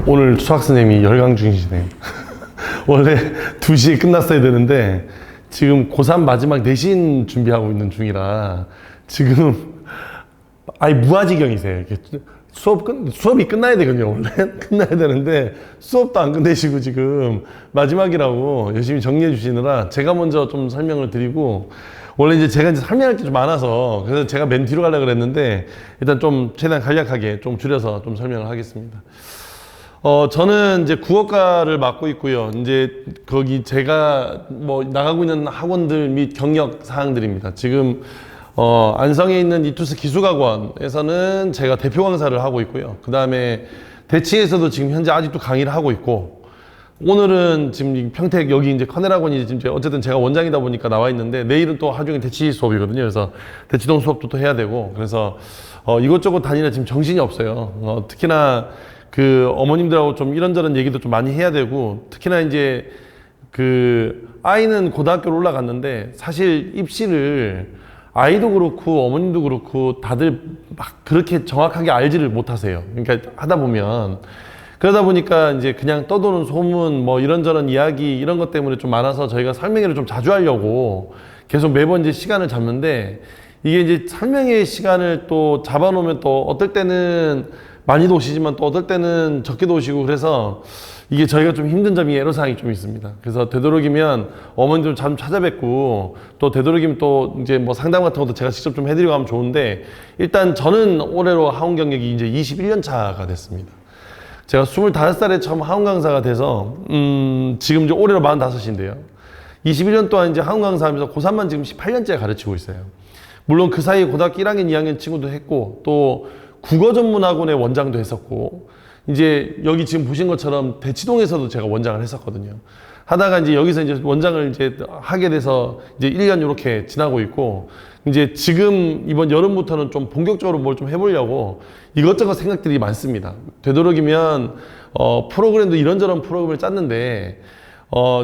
오늘 수학 선생님이 열강 중이시네요. 원래 2시에 끝났어야 되는데 지금 고3 마지막 내신 준비하고 있는 중이라 지금 아예 무아지경이세요. 수업이 끝나야 되거든요. 원래 끝나야 되는데 수업도 안 끝내시고 지금 마지막이라고 열심히 정리해 주시느라 제가 먼저 좀 설명을 드리고, 원래 이제 제가 설명할 게 좀 많아서 그래서 제가 맨 뒤로 가려고 그랬는데 일단 좀 최대한 간략하게 좀 줄여서 좀 설명을 하겠습니다. 저는 이제 국어과를 맡고 있고요. 이제 거기 제가 뭐 나가고 있는 학원들 및 경력 사항들입니다. 지금 안성에 있는 이투스 기술학원에서는 제가 대표 강사를 하고 있고요. 그 다음에 대치에서도 지금 현재 아직도 강의를 하고 있고, 오늘은 지금 평택 여기 이제 커넬학원이 지금 어쨌든 제가 원장이다 보니까 나와 있는데 내일은 또 하중에 대치 수업이거든요. 그래서 대치동 수업도 또 해야 되고, 그래서 이것저것 다니나 지금 정신이 없어요. 특히나 그 어머님들하고 좀 이런저런 얘기도 좀 많이 해야 되고, 특히나 이제 그 아이는 고등학교로 올라갔는데 사실 입시를 아이도 그렇고 어머님도 그렇고 다들 막 그렇게 정확하게 알지를 못하세요. 그러니까 하다 보면, 그러다 보니까 이제 그냥 떠도는 소문 뭐 이런저런 이야기 이런 것 때문에 좀 많아서 저희가 설명회를 좀 자주 하려고 계속 매번 이제 시간을 잡는데, 이게 이제 설명회 시간을 또 잡아놓으면 또 어떨 때는 많이도 오시지만 또 어떨 때는 적게도 오시고, 그래서 이게 저희가 좀 힘든 점이 애로사항이 좀 있습니다. 그래서 되도록이면 어머니들 좀 찾아뵙고, 또 되도록이면 또 이제 뭐 상담 같은 것도 제가 직접 좀 해드리고 하면 좋은데, 일단 저는 올해로 하원 경력이 이제 21년 차가 됐습니다. 제가 25살에 처음 하원 강사가 돼서 지금 이제 올해로 45인데요. 21년 동안 이제 하원 강사하면서 고3만 지금 18년째 가르치고 있어요. 물론 그 사이에 고등학교 1학년, 2학년 친구도 했고, 또 국어 전문 학원의 원장도 했었고, 이제 여기 지금 보신 것처럼 대치동에서도 제가 원장을 했었거든요. 하다가 이제 여기서 이제 원장을 이제 하게 돼서 이제 1년 이렇게 지나고 있고, 이제 지금 이번 여름부터는 좀 본격적으로 뭘 좀 해보려고 이것저것 생각들이 많습니다. 되도록이면 프로그램도 이런저런 프로그램을 짰는데,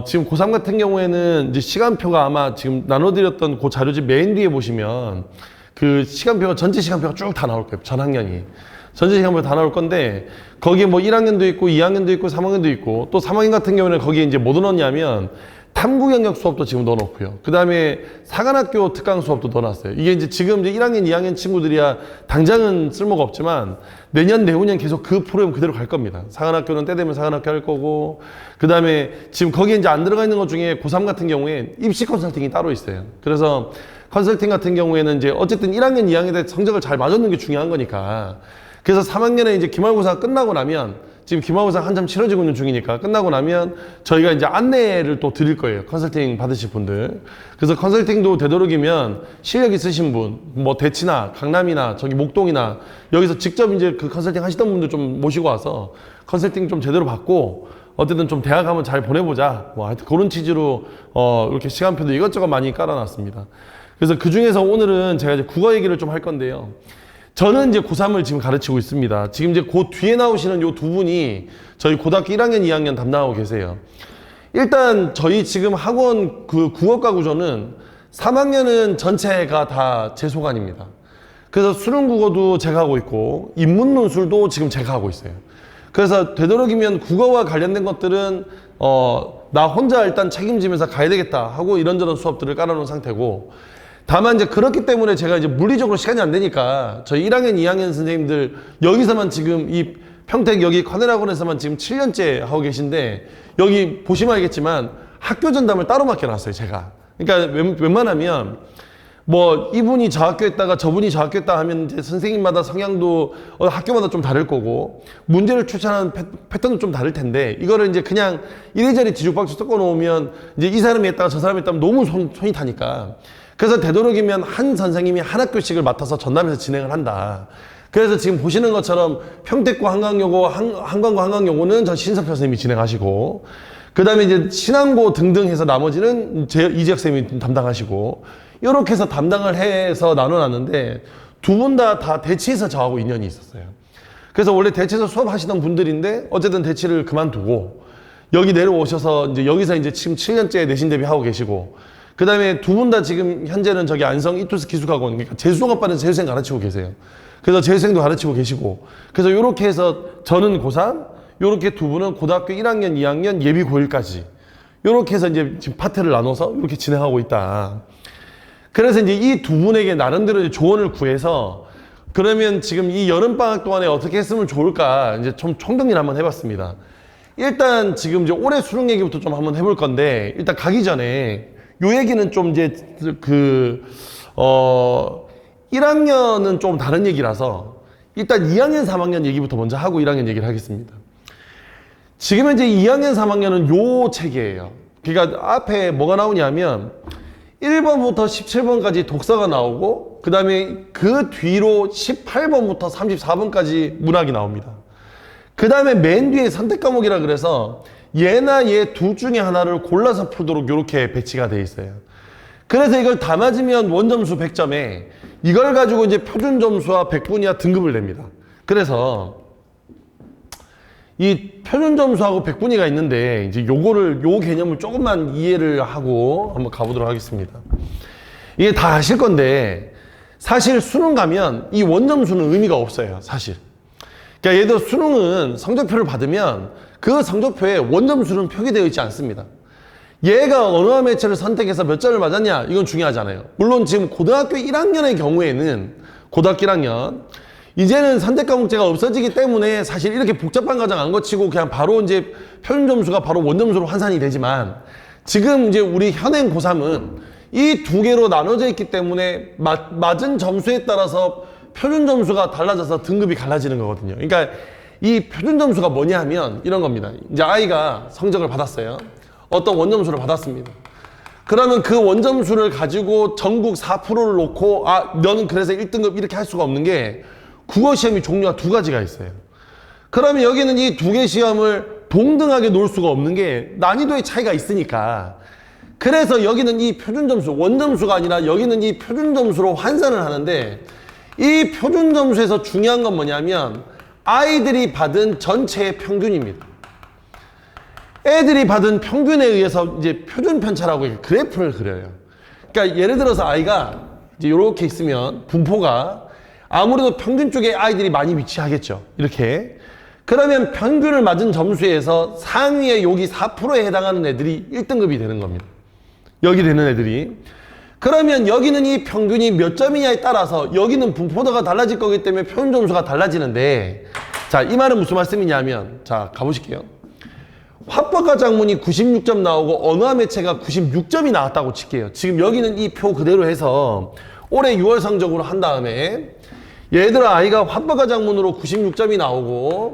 지금 고3 같은 경우에는 이제 시간표가 아마 지금 나눠드렸던 그 자료집 맨 뒤에 보시면 그 시간표가, 전체 시간표가 쭉 다 나올 거예요. 전 학년이. 전체 시간표가 다 나올 건데, 거기에 뭐 1학년도 있고 2학년도 있고 3학년도 있고, 또 3학년 같은 경우에는 거기에 이제 뭐 넣었냐면 탐구 경력 수업도 지금 넣어놓고요. 그 다음에 사관학교 특강 수업도 넣어놨어요. 이게 이제 지금 이제 1학년, 2학년 친구들이야 당장은 쓸모가 없지만 내년, 내후년 계속 그 프로그램 그대로 갈 겁니다. 사관학교는 때 되면 사관학교 할 거고, 그 다음에 지금 거기에 이제 안 들어가 있는 것 중에 고3 같은 경우에 입시 컨설팅이 따로 있어요. 그래서 컨설팅 같은 경우에는 이제 어쨌든 1학년, 2학년 때 성적을 잘 맞았는 게 중요한 거니까, 그래서 3학년에 이제 기말고사 끝나고 나면, 지금 기말고사 한참 치러지고 있는 중이니까 끝나고 나면 저희가 이제 안내를 또 드릴 거예요. 컨설팅 받으실 분들. 그래서 컨설팅도 되도록이면 실력 있으신 분, 뭐 대치나 강남이나 저기 목동이나 여기서 직접 이제 그 컨설팅 하시던 분들 좀 모시고 와서 컨설팅 좀 제대로 받고, 어쨌든 좀 대학 가면 잘 보내보자, 뭐 하여튼 그런 취지로 이렇게 시간표도 이것저것 많이 깔아놨습니다. 그래서 그 중에서 오늘은 제가 이제 국어 얘기를 좀 할 건데요. 저는 이제 고3을 지금 가르치고 있습니다. 지금 이제 그 뒤에 나오시는 요 두 분이 저희 고등학교 1학년, 2학년 담당하고 계세요. 일단 저희 지금 학원 그 국어과 구조는 3학년은 전체가 다 제 소관입니다. 그래서 수능 국어도 제가 하고 있고, 인문 논술도 지금 제가 하고 있어요. 그래서 되도록이면 국어와 관련된 것들은 나 혼자 일단 책임지면서 가야 되겠다 하고 이런저런 수업들을 깔아놓은 상태고, 다만 이제 그렇기 때문에 제가 이제 물리적으로 시간이 안 되니까 저희 1학년, 2학년 선생님들 여기서만 지금 이 평택 여기 커넬학원에서만 지금 7년째 하고 계신데, 여기 보시면 알겠지만 학교 전담을 따로 맡겨놨어요, 제가. 그러니까 웬만하면 뭐 이분이 저 학교에 있다가 저분이 저 학교에 있다 하면 이제 선생님마다 성향도 학교마다 좀 다를 거고, 문제를 추천하는 패턴도 좀 다를 텐데, 이거를 이제 그냥 이래저래 뒤죽박죽 섞어 놓으면 이제 이 사람이 했다가 저 사람이 했다면 너무 손이 타니까, 그래서 되도록이면 한 선생님이 한 학교씩을 맡아서 전담해서 진행을 한다. 그래서 지금 보시는 것처럼 평택과 한강여고, 한강과 한강여고는 저 신석표 선생님이 진행하시고, 그 다음에 이제 신안고 등등 해서 나머지는 이지혁 선생님이 담당하시고, 이렇게 해서 담당을 해서 나눠놨는데, 두 분 다 대치에서 저하고 인연이 있었어요. 그래서 원래 대치에서 수업하시던 분들인데 어쨌든 대치를 그만두고 여기 내려오셔서 이제 여기서 이제 지금 7년째 내신 대비하고 계시고, 그 다음에 두 분 다 지금 현재는 저기 안성 이투스 기술학원, 그러니까 재수학과는 재수생 가르치고 계세요. 그래서 재수생도 가르치고 계시고, 그래서 이렇게 해서 저는 고3, 요렇게 두 분은 고등학교 1학년, 2학년, 예비 고1까지 요렇게 해서 이제 지금 파트를 나눠서 이렇게 진행하고 있다. 그래서 이제 이 두 분에게 나름대로 이제 조언을 구해서 그러면 지금 이 여름방학 동안에 어떻게 했으면 좋을까 이제 좀 총정리를 한번 해봤습니다. 일단 지금 이제 올해 수능 얘기부터 좀 한번 해볼 건데 일단 가기 전에 요 얘기는 좀 이제 1학년은 좀 다른 얘기라서 일단 2학년, 3학년 얘기부터 먼저 하고 1학년 얘기를 하겠습니다. 지금 현재 2학년, 3학년은 요 체계예요. 그러니까 앞에 뭐가 나오냐면 1번부터 17번까지 독서가 나오고 그 다음에 그 뒤로 18번부터 34번까지 문학이 나옵니다. 그 다음에 맨 뒤에 선택 과목이라 그래서 얘나 얘 둘 중에 하나를 골라서 풀도록 이렇게 배치가 돼 있어요. 그래서 이걸 다 맞으면 원점수 100점에 이걸 가지고 이제 표준 점수와 백분위와 등급을 냅니다. 그래서 이 표준 점수하고 백분위가 있는데 이제 요거를 요 개념을 조금만 이해를 하고 한번 가보도록 하겠습니다. 이게 다 아실 건데 사실 수능 가면 이 원점수는 의미가 없어요, 사실. 그러니까 예를 들어 수능은 성적표를 받으면 그 성적표에 원점수는 표기되어 있지 않습니다. 얘가 언어와 매체를 선택해서 몇 점을 맞았냐 이건 중요하잖아요. 물론 지금 고등학교 1학년의 경우에는 고등학교 1학년 이제는 선택 과목제가 없어지기 때문에 사실 이렇게 복잡한 과정 안 거치고 그냥 바로 이제 표준 점수가 바로 원점수로 환산이 되지만 지금 이제 우리 현행 고3은 이 두 개로 나눠져 있기 때문에 맞은 점수에 따라서 표준 점수가 달라져서 등급이 갈라지는 거거든요. 그러니까 이 표준 점수가 뭐냐 하면 이런 겁니다. 이제 아이가 성적을 받았어요. 어떤 원점수를 받았습니다. 그러면 그 원점수를 가지고 전국 4%를 놓고 너는 그래서 1등급 이렇게 할 수가 없는 게 국어 시험이 종류가 두 가지가 있어요. 그러면 여기는 이 두 개 시험을 동등하게 놓을 수가 없는 게 난이도의 차이가 있으니까 그래서 여기는 이 표준 점수, 원점수가 아니라 여기는 이 표준 점수로 환산을 하는데 이 표준 점수에서 중요한 건 뭐냐면 아이들이 받은 전체의 평균입니다. 애들이 받은 평균에 의해서 이제 표준 편차라고 그래프를 그려요. 그러니까 예를 들어서 아이가 이제 이렇게 있으면 분포가 아무래도 평균 쪽에 아이들이 많이 위치하겠죠. 이렇게. 그러면 평균을 맞은 점수에서 상위의 여기 4%에 해당하는 애들이 1등급이 되는 겁니다. 여기 되는 애들이. 그러면 여기는 이 평균이 몇 점이냐에 따라서 여기는 분포도가 달라질 거기 때문에 표준 점수가 달라지는데 자, 이 말은 무슨 말씀이냐면 자, 가보실게요. 화법과 작문이 96점 나오고 언어와 매체가 96점이 나왔다고 칠게요. 지금 여기는 이 표 그대로 해서 올해 6월 성적으로 한 다음에 얘들아 아이가 화법과 작문으로 96점이 나오고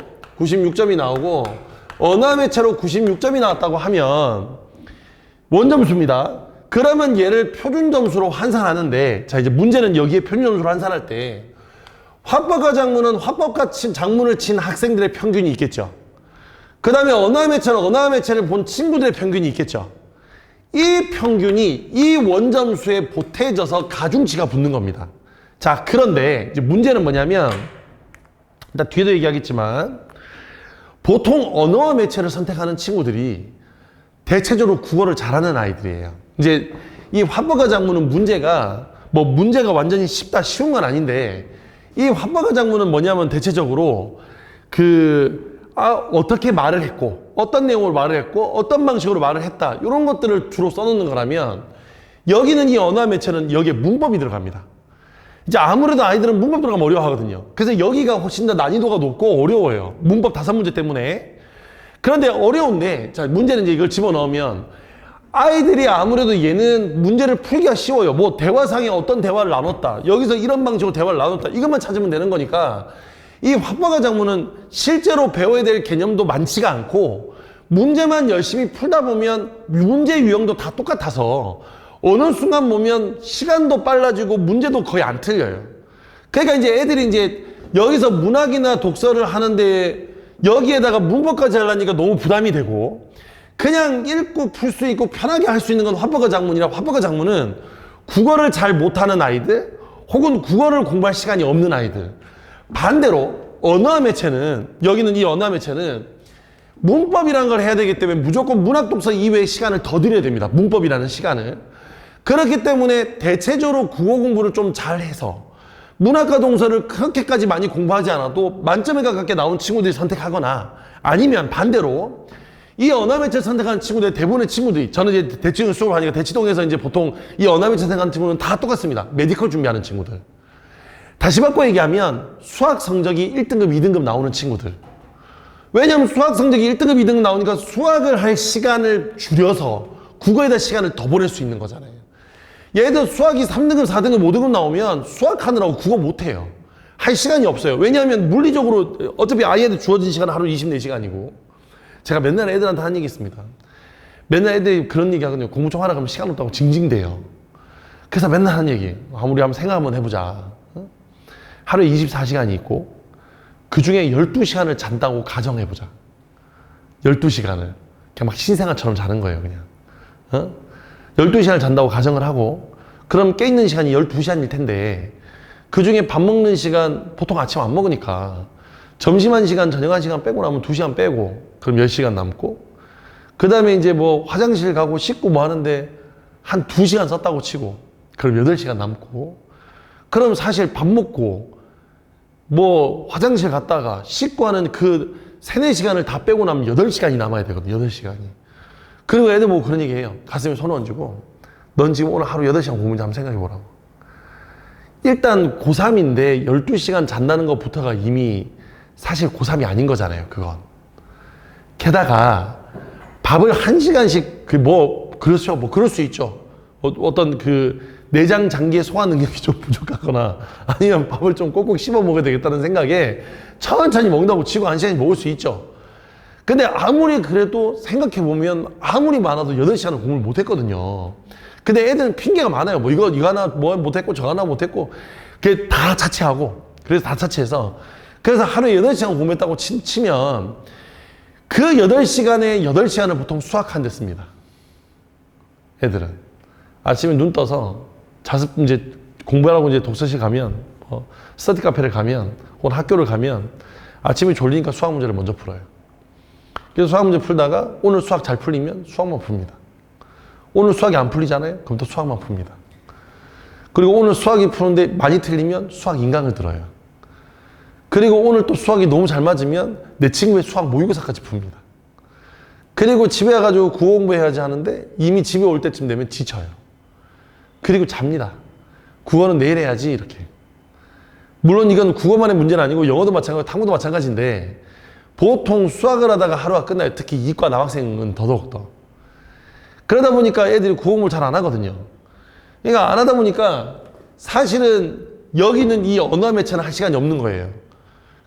언어와 매체로 96점이 나왔다고 하면 원점수입니다. 그러면 얘를 표준 점수로 환산하는데 자 이제 문제는 여기에 표준 점수로 환산할 때 화법과 작문은 화법과 작문을 친 학생들의 평균이 있겠죠. 그 다음에 언어와 매체를 본 친구들의 평균이 있겠죠. 이 평균이 이 원점수에 보태져서 가중치가 붙는 겁니다. 자, 그런데 이제 문제는 뭐냐면 일단 뒤에도 얘기하겠지만 보통 언어와 매체를 선택하는 친구들이 대체적으로 국어를 잘하는 아이들이에요. 이제 이 화법과 작문은 문제가 완전히 쉽다 쉬운 건 아닌데 이 화법과 작문은 뭐냐면 대체적으로 어떻게 말을 했고 어떤 내용으로 말을 했고 어떤 방식으로 말을 했다 이런 것들을 주로 써놓는 거라면 여기는 이 언어와 매체는 여기에 문법이 들어갑니다. 이제 아무래도 아이들은 문법 들어가면 어려워하거든요. 그래서 여기가 훨씬 더 난이도가 높고 어려워요. 문법 5문제 때문에. 그런데 어려운데 자 문제는 이제 이걸 집어넣으면 아이들이 아무래도 얘는 문제를 풀기가 쉬워요. 뭐 대화상에 어떤 대화를 나눴다. 여기서 이런 방식으로 대화를 나눴다. 이것만 찾으면 되는 거니까 이 화법과 작문은 실제로 배워야 될 개념도 많지가 않고 문제만 열심히 풀다 보면 문제 유형도 다 똑같아서 어느 순간 보면 시간도 빨라지고 문제도 거의 안 틀려요. 그러니까 이제 애들이 이제 여기서 문학이나 독서를 하는데 여기에다가 문법까지 하려니까 너무 부담이 되고 그냥 읽고 풀 수 있고 편하게 할 수 있는 건 화법과 작문이라 화법과 작문은 국어를 잘 못하는 아이들 혹은 국어를 공부할 시간이 없는 아이들 반대로 언어와 매체는 여기는 이 언어와 매체는 문법이라는 걸 해야 되기 때문에 무조건 문학 독서 이외의 시간을 더 들여야 됩니다. 문법이라는 시간을. 그렇기 때문에 대체적으로 국어 공부를 좀 잘해서 문학과 동서를 그렇게까지 많이 공부하지 않아도 만점에 가깝게 나온 친구들이 선택하거나 아니면 반대로 이 언어매체 선택하는 친구들 대부분의 친구들이 저는 이제 대치동 수업을 하니까 대치동에서 이제 보통 이 언어매체 선택하는 친구는 다 똑같습니다. 메디컬 준비하는 친구들. 다시 바꿔 얘기하면 수학 성적이 1등급, 2등급 나오는 친구들. 왜냐하면 수학 성적이 1등급, 2등급 나오니까 수학을 할 시간을 줄여서 국어에다 시간을 더 보낼 수 있는 거잖아요. 얘들 수학이 3등급, 4등급, 5등급 나오면 수학하느라고 국어 못해요. 할 시간이 없어요. 왜냐하면 물리적으로 어차피 아이한테 주어진 시간은 하루 24시간이고 제가 맨날 애들한테 하는 얘기 있습니다. 맨날 애들이 그런 얘기 하거든요. 공부 좀 하라 그러면 시간 없다고 징징대요. 그래서 맨날 하는 얘기. 우리 한번 생각 한번 해보자. 하루에 24시간이 있고 그 중에 12시간을 잔다고 가정해보자. 12시간을. 그냥 막 신생아처럼 자는 거예요, 그냥. 12시간을 잔다고 가정을 하고 그럼 깨있는 시간이 12시간일 텐데 그 중에 밥 먹는 시간 보통 아침 안 먹으니까 점심 1시간, 저녁 1시간 빼고 나면 2시간 빼고 그럼 10시간 남고 그 다음에 이제 뭐 화장실 가고 씻고 뭐 하는데 한 2시간 썼다고 치고 그럼 8시간 남고 그럼 사실 밥 먹고 뭐 화장실 갔다가 씻고 하는 그 3, 4시간을 다 빼고 나면 8시간이 남아야 되거든, 8시간이. 그리고 애들 뭐 그런 얘기 해요. 가슴에 손 얹고 넌 지금 오늘 하루 8시간 공부인지 한번 생각해 보라고. 일단 고3인데 12시간 잔다는 것부터가 이미 사실 고3이 아닌 거잖아요, 그건. 게다가 밥을 1시간씩 그렇죠. 뭐 그럴 수 있죠. 어떤 그 내장 장기의 소화 능력이 좀 부족하거나 아니면 밥을 좀 꼭꼭 씹어 먹어야 되겠다는 생각에 천천히 먹는다고 치고 1시간씩 먹을 수 있죠. 근데 아무리 그래도 생각해보면 아무리 많아도 8시간을 공부를 못했거든요. 근데 애들은 핑계가 많아요. 뭐 이거 하나 뭐 못했고 저거 하나 못했고 그게 다 자체하고 그래서 다 자체해서 그래서 하루에 8시간 공부했다고 치면 그 8시간에 8시간을 보통 수학하는 데 씁니다. 애들은. 아침에 눈 떠서 자습 이제 공부하라고 이제 독서실 가면 스터디 카페를 가면 혹은 학교를 가면 아침에 졸리니까 수학 문제를 먼저 풀어요. 그래서 수학 문제 풀다가 오늘 수학 잘 풀리면 수학만 풉니다. 오늘 수학이 안 풀리잖아요? 그럼 또 수학만 풉니다. 그리고 오늘 수학이 푸는데 많이 틀리면 수학 인강을 들어요. 그리고 오늘 또 수학이 너무 잘 맞으면 내 친구의 수학 모의고사까지 풉니다. 그리고 집에 가가지고 국어 공부해야지 하는데 이미 집에 올 때쯤 되면 지쳐요. 그리고 잡니다. 국어는 내일 해야지 이렇게. 물론 이건 국어만의 문제는 아니고 영어도 마찬가지고 탐구도 마찬가지인데 보통 수학을 하다가 하루가 끝나요. 특히 이과 남학생은 더더욱더. 그러다 보니까 애들이 국어 공부를 잘 안 하거든요. 그러니까 안 하다 보니까 사실은 여기는 이 언어 매체는 할 시간이 없는 거예요.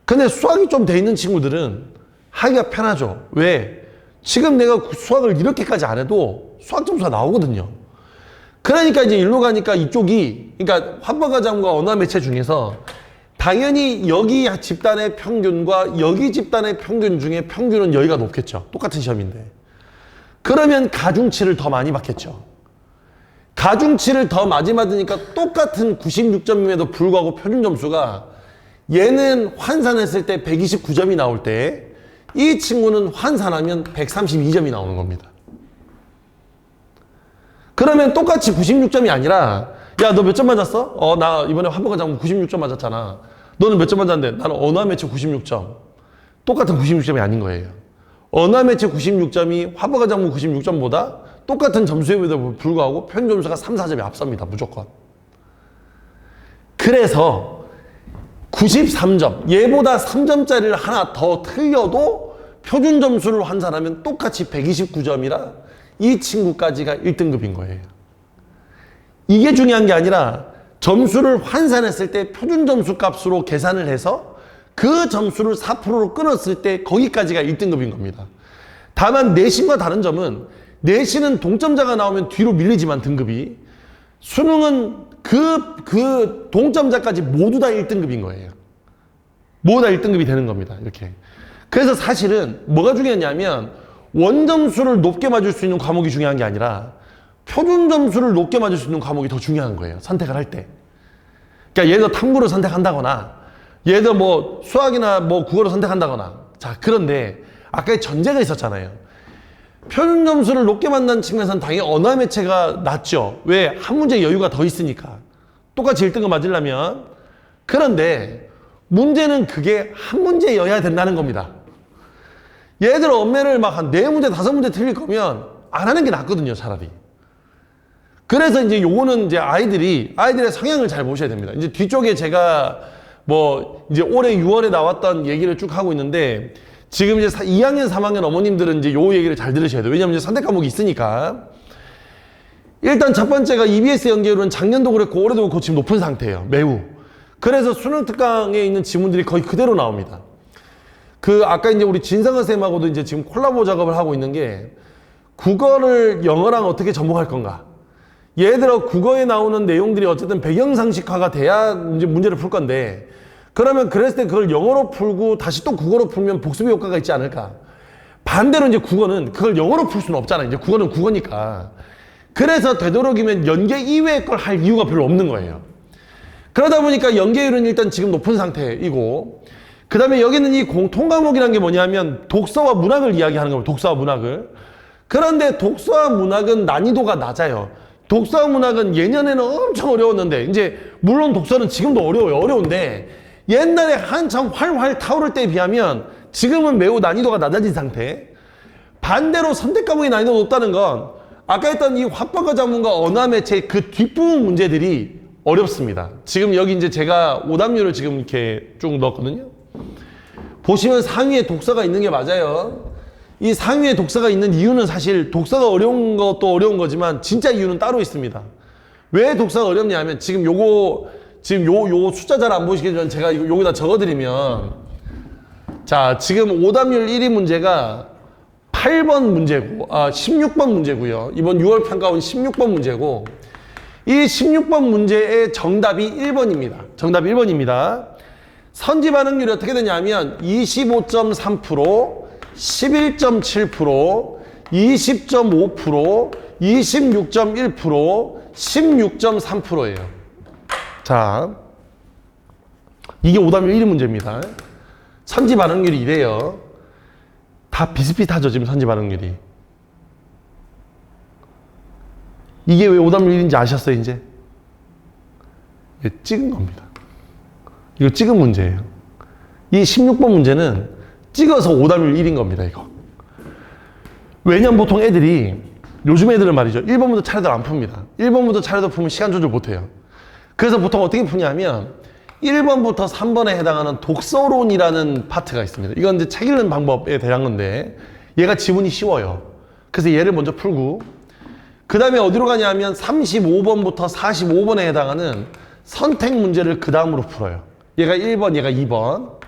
근데 수학이 좀 돼 있는 친구들은 하기가 편하죠. 왜? 지금 내가 수학을 이렇게까지 안 해도 수학 점수가 나오거든요. 그러니까 이제 일로 가니까 이쪽이, 그러니까 화법과정과 언어 매체 중에서 당연히 여기 집단의 평균과 여기 집단의 평균 중에 평균은 여기가 높겠죠. 똑같은 시험인데. 그러면 가중치를 더 많이 받겠죠. 가중치를 더 많이 받으니까 똑같은 96점임에도 불구하고 표준 점수가 얘는 환산했을 때 129점이 나올 때 이 친구는 환산하면 132점이 나오는 겁니다. 그러면 똑같이 96점이 아니라 야, 너 몇 점 맞았어? 나 이번에 화법과정 96점 맞았잖아. 너는 몇 점 맞았는데? 나는 언어 매체 96점. 똑같은 96점이 아닌 거예요. 언어 매체 96점이 화법과정 96점보다 똑같은 점수에도 불구하고 평균 점수가 3, 4점이 앞섭니다. 무조건. 그래서 93점, 얘보다 3점짜리를 하나 더 틀려도 표준 점수를 환산하면 똑같이 129점이라 이 친구까지가 1등급인 거예요. 이게 중요한 게 아니라 점수를 환산했을 때 표준 점수 값으로 계산을 해서 그 점수를 4%로 끊었을 때 거기까지가 1등급인 겁니다. 다만 내신과 다른 점은 내신은 동점자가 나오면 뒤로 밀리지만 등급이 수능은 그 동점자까지 모두 다 1등급인 거예요. 모두 다 1등급이 되는 겁니다. 이렇게. 그래서 사실은 뭐가 중요하냐면 원점수를 높게 맞을 수 있는 과목이 중요한 게 아니라 표준 점수를 높게 맞을 수 있는 과목이 더 중요한 거예요. 선택을 할 때. 그러니까 얘도 탐구를 선택한다거나 얘도 뭐 수학이나 뭐 국어를 선택한다거나. 자, 그런데 아까 전제가 있었잖아요. 표준 점수를 높게 만난 측면에서는 당연히 언어 매체가 낫죠. 왜? 한 문제 여유가 더 있으니까. 똑같이 1등급 맞으려면 그런데 문제는 그게 한 문제여야 된다는 겁니다. 얘들 엄매를 막 한 4문제, 5문제 틀릴 거면 안 하는 게 낫거든요, 차라리. 그래서 이제 요거는 이제 아이들의 성향을 잘 보셔야 됩니다. 이제 뒤쪽에 제가 뭐 이제 올해 6월에 나왔던 얘기를 쭉 하고 있는데 지금 이제 2학년, 3학년 어머님들은 이제 요 얘기를 잘 들으셔야 돼요. 왜냐면 이제 선택 과목이 있으니까. 일단 첫 번째가 EBS 연계율은 작년도 그랬고 올해도 그렇고 지금 높은 상태예요. 매우. 그래서 수능 특강에 있는 지문들이 거의 그대로 나옵니다. 아까 이제 우리 진성은 쌤하고도 이제 지금 콜라보 작업을 하고 있는 게 국어를 영어랑 어떻게 접목할 건가. 예를 들어 국어에 나오는 내용들이 어쨌든 배경상식화가 돼야 이제 문제를 풀 건데 그러면 그랬을 때 그걸 영어로 풀고 다시 또 국어로 풀면 복습의 효과가 있지 않을까. 반대로 이제 국어는 그걸 영어로 풀 수는 없잖아요. 이제 국어는 국어니까. 그래서 되도록이면 연계 이외의 걸 할 이유가 별로 없는 거예요. 그러다 보니까 연계율은 일단 지금 높은 상태이고 그 다음에 여기는 이 공통 과목이라는 게 뭐냐면 독서와 문학을 이야기하는 겁니다. 독서와 문학을. 그런데 독서와 문학은 난이도가 낮아요. 독서와 문학은 예년에는 엄청 어려웠는데 이제 물론 독서는 지금도 어려워요. 어려운데 옛날에 한참 활활 타오를 때에 비하면 지금은 매우 난이도가 낮아진 상태. 반대로 선택 과목의 난이도가 높다는 건 아까 했던 이 화법과 자문과 언어 매체 그 뒷부분 문제들이 어렵습니다. 지금 여기 이제 제가 오답률을 지금 이렇게 쭉 넣었거든요. 보시면 상위에 독서가 있는 게 맞아요. 이 상위에 독서가 있는 이유는 사실 독서가 어려운 것도 어려운 거지만 진짜 이유는 따로 있습니다. 왜 독서가 어렵냐 하면 지금 요 숫자 잘 안 보시기 전에 제가 여기다 적어드리면 자, 지금 오답률 1위 문제가 8번 문제고 16번 문제고요. 이번 6월 평가원 16번 문제고 이 16번 문제의 정답이 1번입니다. 정답 1번입니다. 선지 반응률이 어떻게 되냐면 25.3%, 11.7%, 20.5%, 26.1%, 16.3%예요. 자, 이게 오답률 1위 문제입니다. 선지 반응률이 이래요. 다 비슷비슷하죠, 지금 선지 반응률이. 이게 왜 오답률 1인지 아셨어요, 이제? 이게 찍은 겁니다. 이거 찍은 문제예요. 이 16번 문제는 찍어서 오답률 1인 겁니다, 이거. 왜냐면 보통 애들이, 요즘 애들은 말이죠. 1번부터 차례대로 안 풉니다. 1번부터 차례대로 풀면 시간 조절 못 해요. 그래서 보통 어떻게 푸냐면, 1번부터 3번에 해당하는 독서론이라는 파트가 있습니다. 이건 이제 책 읽는 방법에 대한 건데, 얘가 지문이 쉬워요. 그래서 얘를 먼저 풀고, 그 다음에 어디로 가냐면 35번부터 45번에 해당하는 선택 문제를 그 다음으로 풀어요. 얘가 1번, 얘가 2번.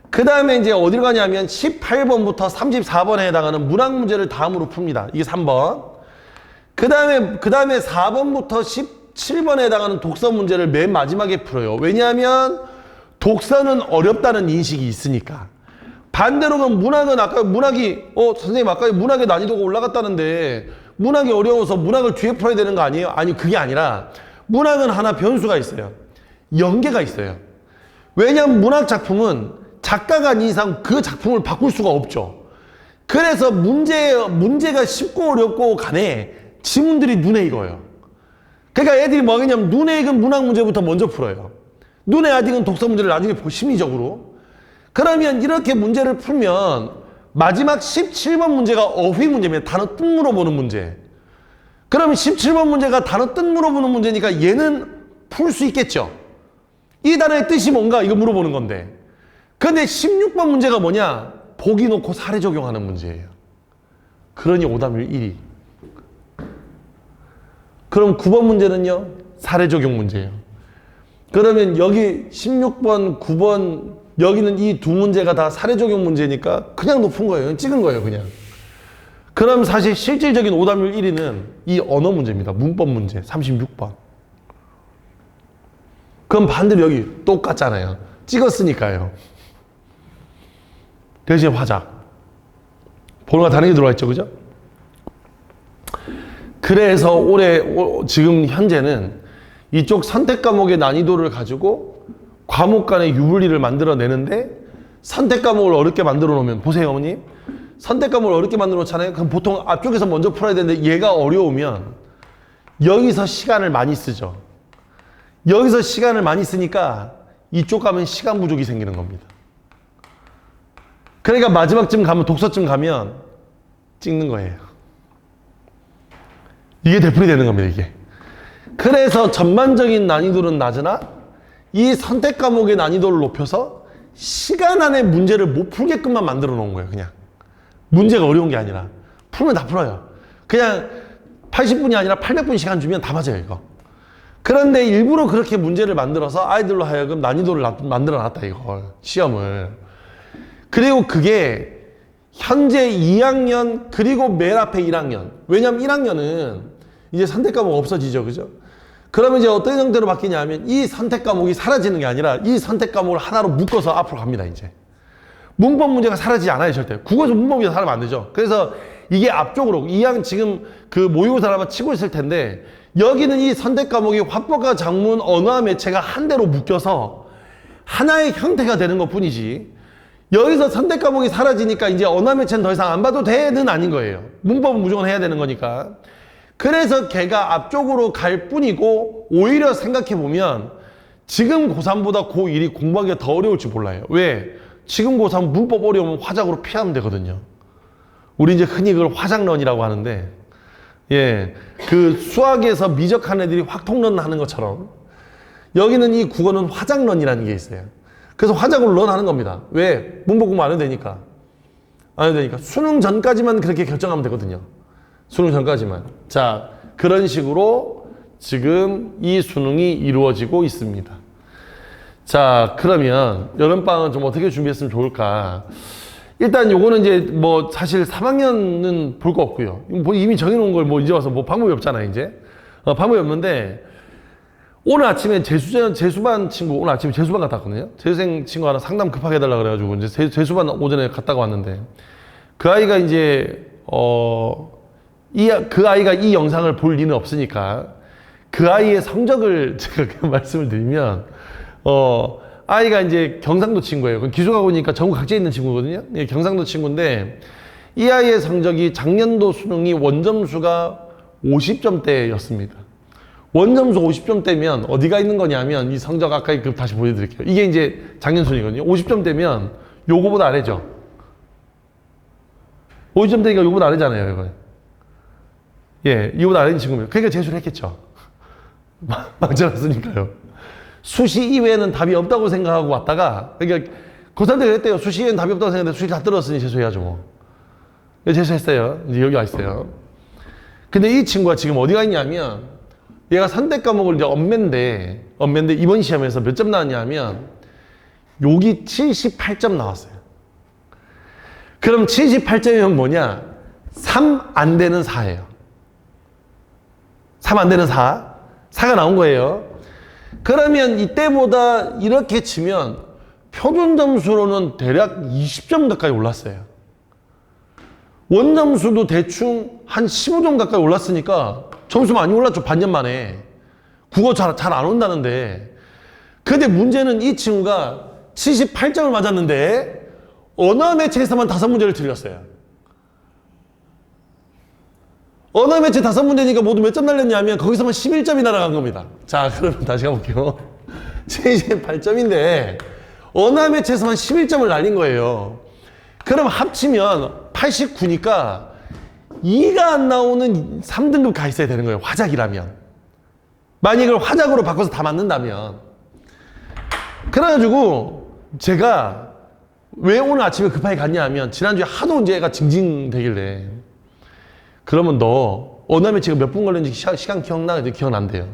그 다음에 이제 어디로 가냐면 18번부터 34번에 해당하는 문학 문제를 다음으로 풉니다. 이게 3번. 그 다음에 4번부터 17번에 해당하는 독서 문제를 맨 마지막에 풀어요. 왜냐하면 독서는 어렵다는 인식이 있으니까. 반대로 그럼 문학은 선생님 아까 문학의 난이도가 올라갔다는데 문학이 어려워서 문학을 뒤에 풀어야 되는 거 아니에요? 아니, 그게 아니라 문학은 하나 변수가 있어요. 연계가 있어요. 왜냐하면 문학 작품은 작가가 아닌 이상 그 작품을 바꿀 수가 없죠. 그래서 문제가 쉽고 어렵고 간에 지문들이 눈에 익어요. 그러니까 애들이 뭐 하겠냐면 눈에 익은 문학 문제부터 먼저 풀어요. 눈에 안 익은 독서 문제를 나중에 보고 심리적으로. 그러면 이렇게 문제를 풀면 마지막 17번 문제가 어휘 문제입니다. 단어 뜻 물어보는 문제. 그러면 17번 문제가 단어 뜻 물어보는 문제니까 얘는 풀 수 있겠죠. 이 단어의 뜻이 뭔가 이거 물어보는 건데. 근데 16번 문제가 뭐냐? 보기 놓고 사례 적용하는 문제예요. 그러니 오답률 1위. 그럼 9번 문제는요? 사례 적용 문제예요. 그러면 여기 16번, 9번 여기는 이 두 문제가 다 사례 적용 문제니까 그냥 높은 거예요. 찍은 거예요, 그냥. 그럼 사실 실질적인 오답률 1위는 이 언어 문제입니다. 문법 문제 36번. 그럼 반대로 여기 똑같잖아요. 찍었으니까요. 대신 화작. 번호가 다른 게 들어와 있죠, 그죠? 그래서 지금 현재는 이쪽 선택 과목의 난이도를 가지고 과목 간의 유불리를 만들어내는데 선택 과목을 어렵게 만들어 놓으면 보세요, 어머님. 선택 과목을 어렵게 만들어 놓잖아요. 그럼 보통 앞쪽에서 먼저 풀어야 되는데 얘가 어려우면 여기서 시간을 많이 쓰죠. 여기서 시간을 많이 쓰니까 이쪽 가면 시간 부족이 생기는 겁니다. 그러니까 마지막쯤 가면, 독서쯤 가면 찍는 거예요. 이게 되풀이 되는 겁니다, 이게. 그래서 전반적인 난이도는 낮으나 이 선택 과목의 난이도를 높여서 시간 안에 문제를 못 풀게끔만 만들어 놓은 거예요, 그냥. 문제가 어려운 게 아니라. 풀면 다 풀어요. 그냥 80분이 아니라 800분 시간 주면 다 맞아요, 이거. 그런데 일부러 그렇게 문제를 만들어서 아이들로 하여금 난이도를 만들어 놨다, 이걸. 시험을. 그리고 그게 현재 2학년 그리고 맨 앞에 1학년. 왜냐면 1학년은 이제 선택 과목 없어지죠, 그죠? 그러면 이제 어떤 형태로 바뀌냐면 이 선택 과목이 사라지는 게 아니라 이 선택 과목을 하나로 묶어서 앞으로 갑니다, 이제. 문법 문제가 사라지지 않아요, 절대. 국어에서 문법이 사라지면 안 되죠. 그래서 이게 앞쪽으로, 지금 그 모의고사를 아마 치고 있을 텐데, 여기는 이 선택 과목이 화법과 작문, 언어와 매체가 한 대로 묶여서 하나의 형태가 되는 것 뿐이지, 여기서 선택 과목이 사라지니까 이제 언어와 매체는 더 이상 안 봐도 돼는 아닌 거예요. 문법은 무조건 해야 되는 거니까. 그래서 걔가 앞쪽으로 갈 뿐이고, 오히려 생각해보면 지금 고3보다 고1이 공부하기가 더 어려울지 몰라요. 왜? 지금 고3 문법 어려우면 화작으로 피하면 되거든요. 우리 이제 흔히 그걸 화작런이라고 하는데, 예, 그 수학에서 미적한 애들이 확통런 하는 것처럼 여기는 이 국어는 화작런이라는 게 있어요. 그래서 화작으로 런 하는 겁니다. 왜? 문법 공부 안 해도 되니까. 안 해도 되니까. 수능 전까지만 그렇게 결정하면 되거든요. 수능 전까지만. 자, 그런 식으로 지금 이 수능이 이루어지고 있습니다. 자, 그러면 여름방학은 좀 어떻게 준비했으면 좋을까? 일단 요거는 이제 뭐 사실 3학년은 볼 거 없고요. 뭐 이미 정해놓은 걸 뭐 이제 와서 뭐 방법이 없잖아요, 이제. 방법이 없는데, 오늘 아침에 재수반 친구, 오늘 아침에 재수반 갔다 왔거든요. 재수생 친구 하나 상담 급하게 해달라 그래가지고 이제 재수반 오전에 갔다가 왔는데, 그 아이가 이제, 그 아이가 이 영상을 볼 리는 없으니까, 그 아이의 성적을 제가 그냥 말씀을 드리면, 아이가 이제 경상도 친구예요. 기숙학원이니까 전국 각지에 있는 친구거든요. 예, 경상도 친구인데, 이 아이의 성적이 작년도 수능이 원점수가 50점대였습니다. 원점수 50점대면 어디가 있는 거냐면, 이 성적 아까 그 다시 보여드릴게요. 이게 이제 작년 수능이거든요. 50점대면 요거보다 아래죠. 50점대니까 요거보다 아래잖아요, 이거. 예, 이거보다 아래인 친구입니다. 그러니까 재수를 했겠죠. 망쳐놨으니까요. 수시 이외에는 답이 없다고 생각하고 왔다가, 그러니까 고3 때 그랬대요. 수시 이외에는 답이 없다고 생각했는데 수시 다 떨어졌으니 재수해야죠, 뭐. 재수했어요. 이제 여기 와 있어요. 근데 이 친구가 지금 어디가 있냐면, 얘가 선택 과목을 이제 엄매인데 이번 시험에서 몇 점 나왔냐면, 여기 78점 나왔어요. 그럼 78점이면 뭐냐? 3 안 되는 4예요. 3 안 되는 4. 4가 나온 거예요. 그러면 이때보다 이렇게 치면 표준 점수로는 대략 20점 가까이 올랐어요. 원점수도 대충 한 15점 가까이 올랐으니까 점수 많이 올랐죠, 반년 만에. 국어 잘 안 온다는데. 근데 문제는 이 친구가 78점을 맞았는데 언어 매체에서만 5문제를 틀렸어요. 언어 매체 5문제니까 모두 몇 점 날렸냐면 거기서만 11점이 날아간 겁니다. 자, 그러면 다시 가볼게요. 78점인데 언어 매체에서만 11점을 날린 거예요. 그럼 합치면 89니까 2가 안 나오는 3등급 가 있어야 되는 거예요, 화작이라면. 만약 이걸 화작으로 바꿔서 다 맞는다면. 그래가지고 제가 왜 오늘 아침에 급하게 갔냐 하면, 지난주에 하도 이제 애가 징징대길래, 그러면 너 언어 매체가 몇 분 걸렸는지 시간 기억나? 기억난대요.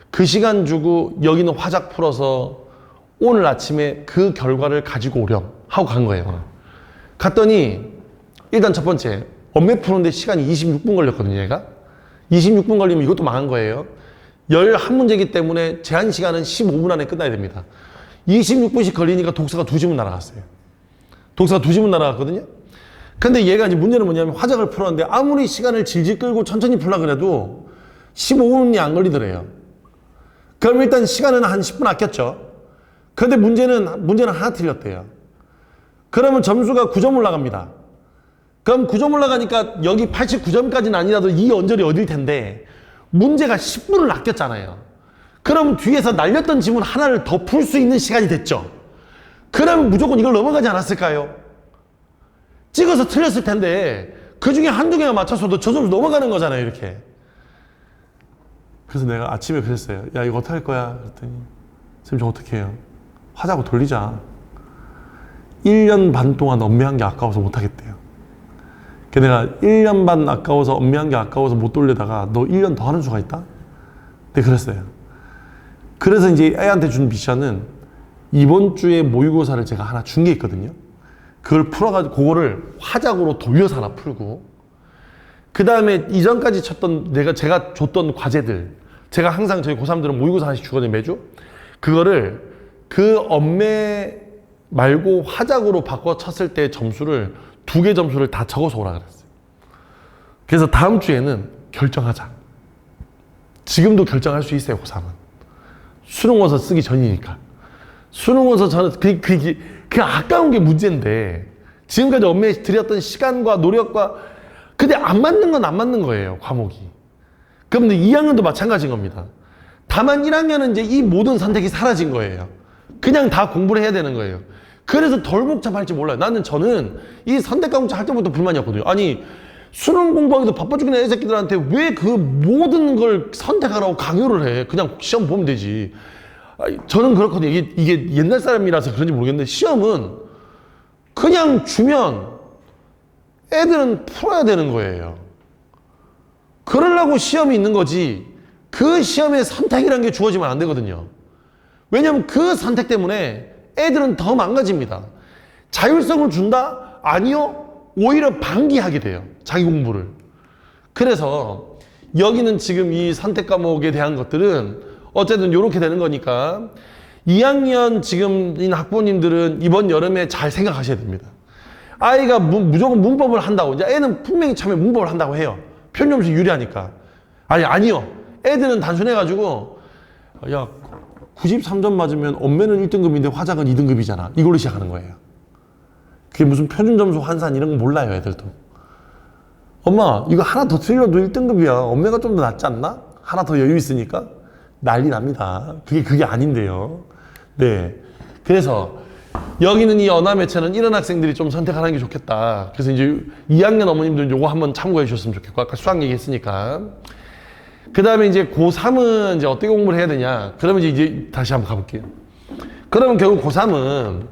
그 시간 주고 여기는 화작 풀어서 오늘 아침에 그 결과를 가지고 오렴 하고 간 거예요. 갔더니 일단 첫 번째, 언매 푸는데 시간이 26분 걸렸거든요, 얘가. 26분 걸리면 이것도 망한 거예요. 11문제이기 때문에 제한 시간은 15분 안에 끝나야 됩니다. 26분씩 걸리니까 독서가 2지문 날아갔어요. 독서가 2지문 날아갔거든요. 근데 얘가 이제 문제는 뭐냐면, 화작을 풀었는데 아무리 시간을 질질 끌고 천천히 풀라 그래도 15분이 안 걸리더래요. 그럼 일단 시간은 한 10분 아꼈죠. 근데 문제는 하나 틀렸대요. 그러면 점수가 9점 올라갑니다. 그럼 9점 올라가니까 여기 89점까지는 아니라도 이 언저리 어딜 텐데, 문제가 10분을 아꼈잖아요. 그럼 뒤에서 날렸던 지문 하나를 더 풀 수 있는 시간이 됐죠. 그러면 무조건 이걸 넘어가지 않았을까요? 찍어서 틀렸을 텐데 그 중에 한두 개만 맞췄어도 저 점수 넘어가는 거잖아요, 이렇게. 그래서 내가 아침에 그랬어요. 야, 이거 어떡할 거야? 그랬더니 선생님, 저 어떻게 해요? 하자고 돌리자. 1년 반 동안 엄매한 게 아까워서 못 하겠대요. 그래서 내가 1년 반 아까워서 엄매한 게 아까워서 못 돌리다가 너 1년 더 하는 수가 있다? 네, 그랬어요. 그래서 이제 애한테 준 미션은 이번 주에 모의고사를 제가 하나 준 게 있거든요. 그걸 풀어가지고 그거를 화작으로 돌려서 하나 풀고, 그 다음에 이전까지 쳤던 제가 줬던 과제들, 제가 항상 저희 고3들은 모의고사 하나씩 주거든요, 매주. 그거를 그 엄매 말고 화작으로 바꿔 쳤을 때 점수를 2개 점수를 다 적어서 오라 그랬어요. 그래서 다음 주에는 결정하자. 지금도 결정할 수 있어요, 고3은. 수능원서 쓰기 전이니까. 수능원서 저는 그 아까운 게 문제인데, 지금까지 엄매에 들였던 시간과 노력과, 근데 안 맞는 건 안 맞는 거예요, 과목이. 그럼 2학년도 마찬가지인 겁니다. 다만 1학년은 이제 이 모든 선택이 사라진 거예요. 그냥 다 공부를 해야 되는 거예요. 그래서 덜 복잡할지 몰라요. 저는 이 선택 과목제 할 때부터 불만이었거든요. 아니, 수능 공부하기도 바빠 죽겠는 애새끼들한테 왜 그 모든 걸 선택하라고 강요를 해? 그냥 시험 보면 되지. 저는 그렇거든요. 이게 옛날 사람이라서 그런지 모르겠는데, 시험은 그냥 주면 애들은 풀어야 되는 거예요. 그러려고 시험이 있는 거지, 그 시험에 선택이라는 게 주어지면 안 되거든요. 왜냐면 그 선택 때문에 애들은 더 망가집니다. 자율성을 준다? 아니요. 오히려 방기하게 돼요, 자기 공부를. 그래서 여기는 지금 이 선택 과목에 대한 것들은 어쨌든 이렇게 되는 거니까 2학년 지금인 학부모님들은 이번 여름에 잘 생각하셔야 됩니다. 아이가 무조건 문법을 한다고, 이제 애는 분명히 처음에 문법을 한다고 해요. 편점수 유리하니까. 아니요. 애들은 단순해가지고, 야, 93점 맞으면 엄매는 1등급인데 화작은 2등급이잖아. 이걸로 시작하는 거예요. 그게 무슨 표준점수 환산 이런 거 몰라요, 애들도. 엄마, 이거 하나 더 틀려도 1등급이야. 엄매가 좀 더 낫지 않나? 하나 더 여유 있으니까? 난리 납니다. 그게 아닌데요. 네. 그래서 여기는 이 언어매체는 이런 학생들이 좀 선택하는 게 좋겠다. 그래서 이제 2학년 어머님들은 요거 한번 참고해 주셨으면 좋겠고, 아까 수학 얘기했으니까. 그 다음에 이제 고3은 이제 어떻게 공부를 해야 되냐. 그러면 이제 다시 한번 가볼게요. 그러면 결국 고3은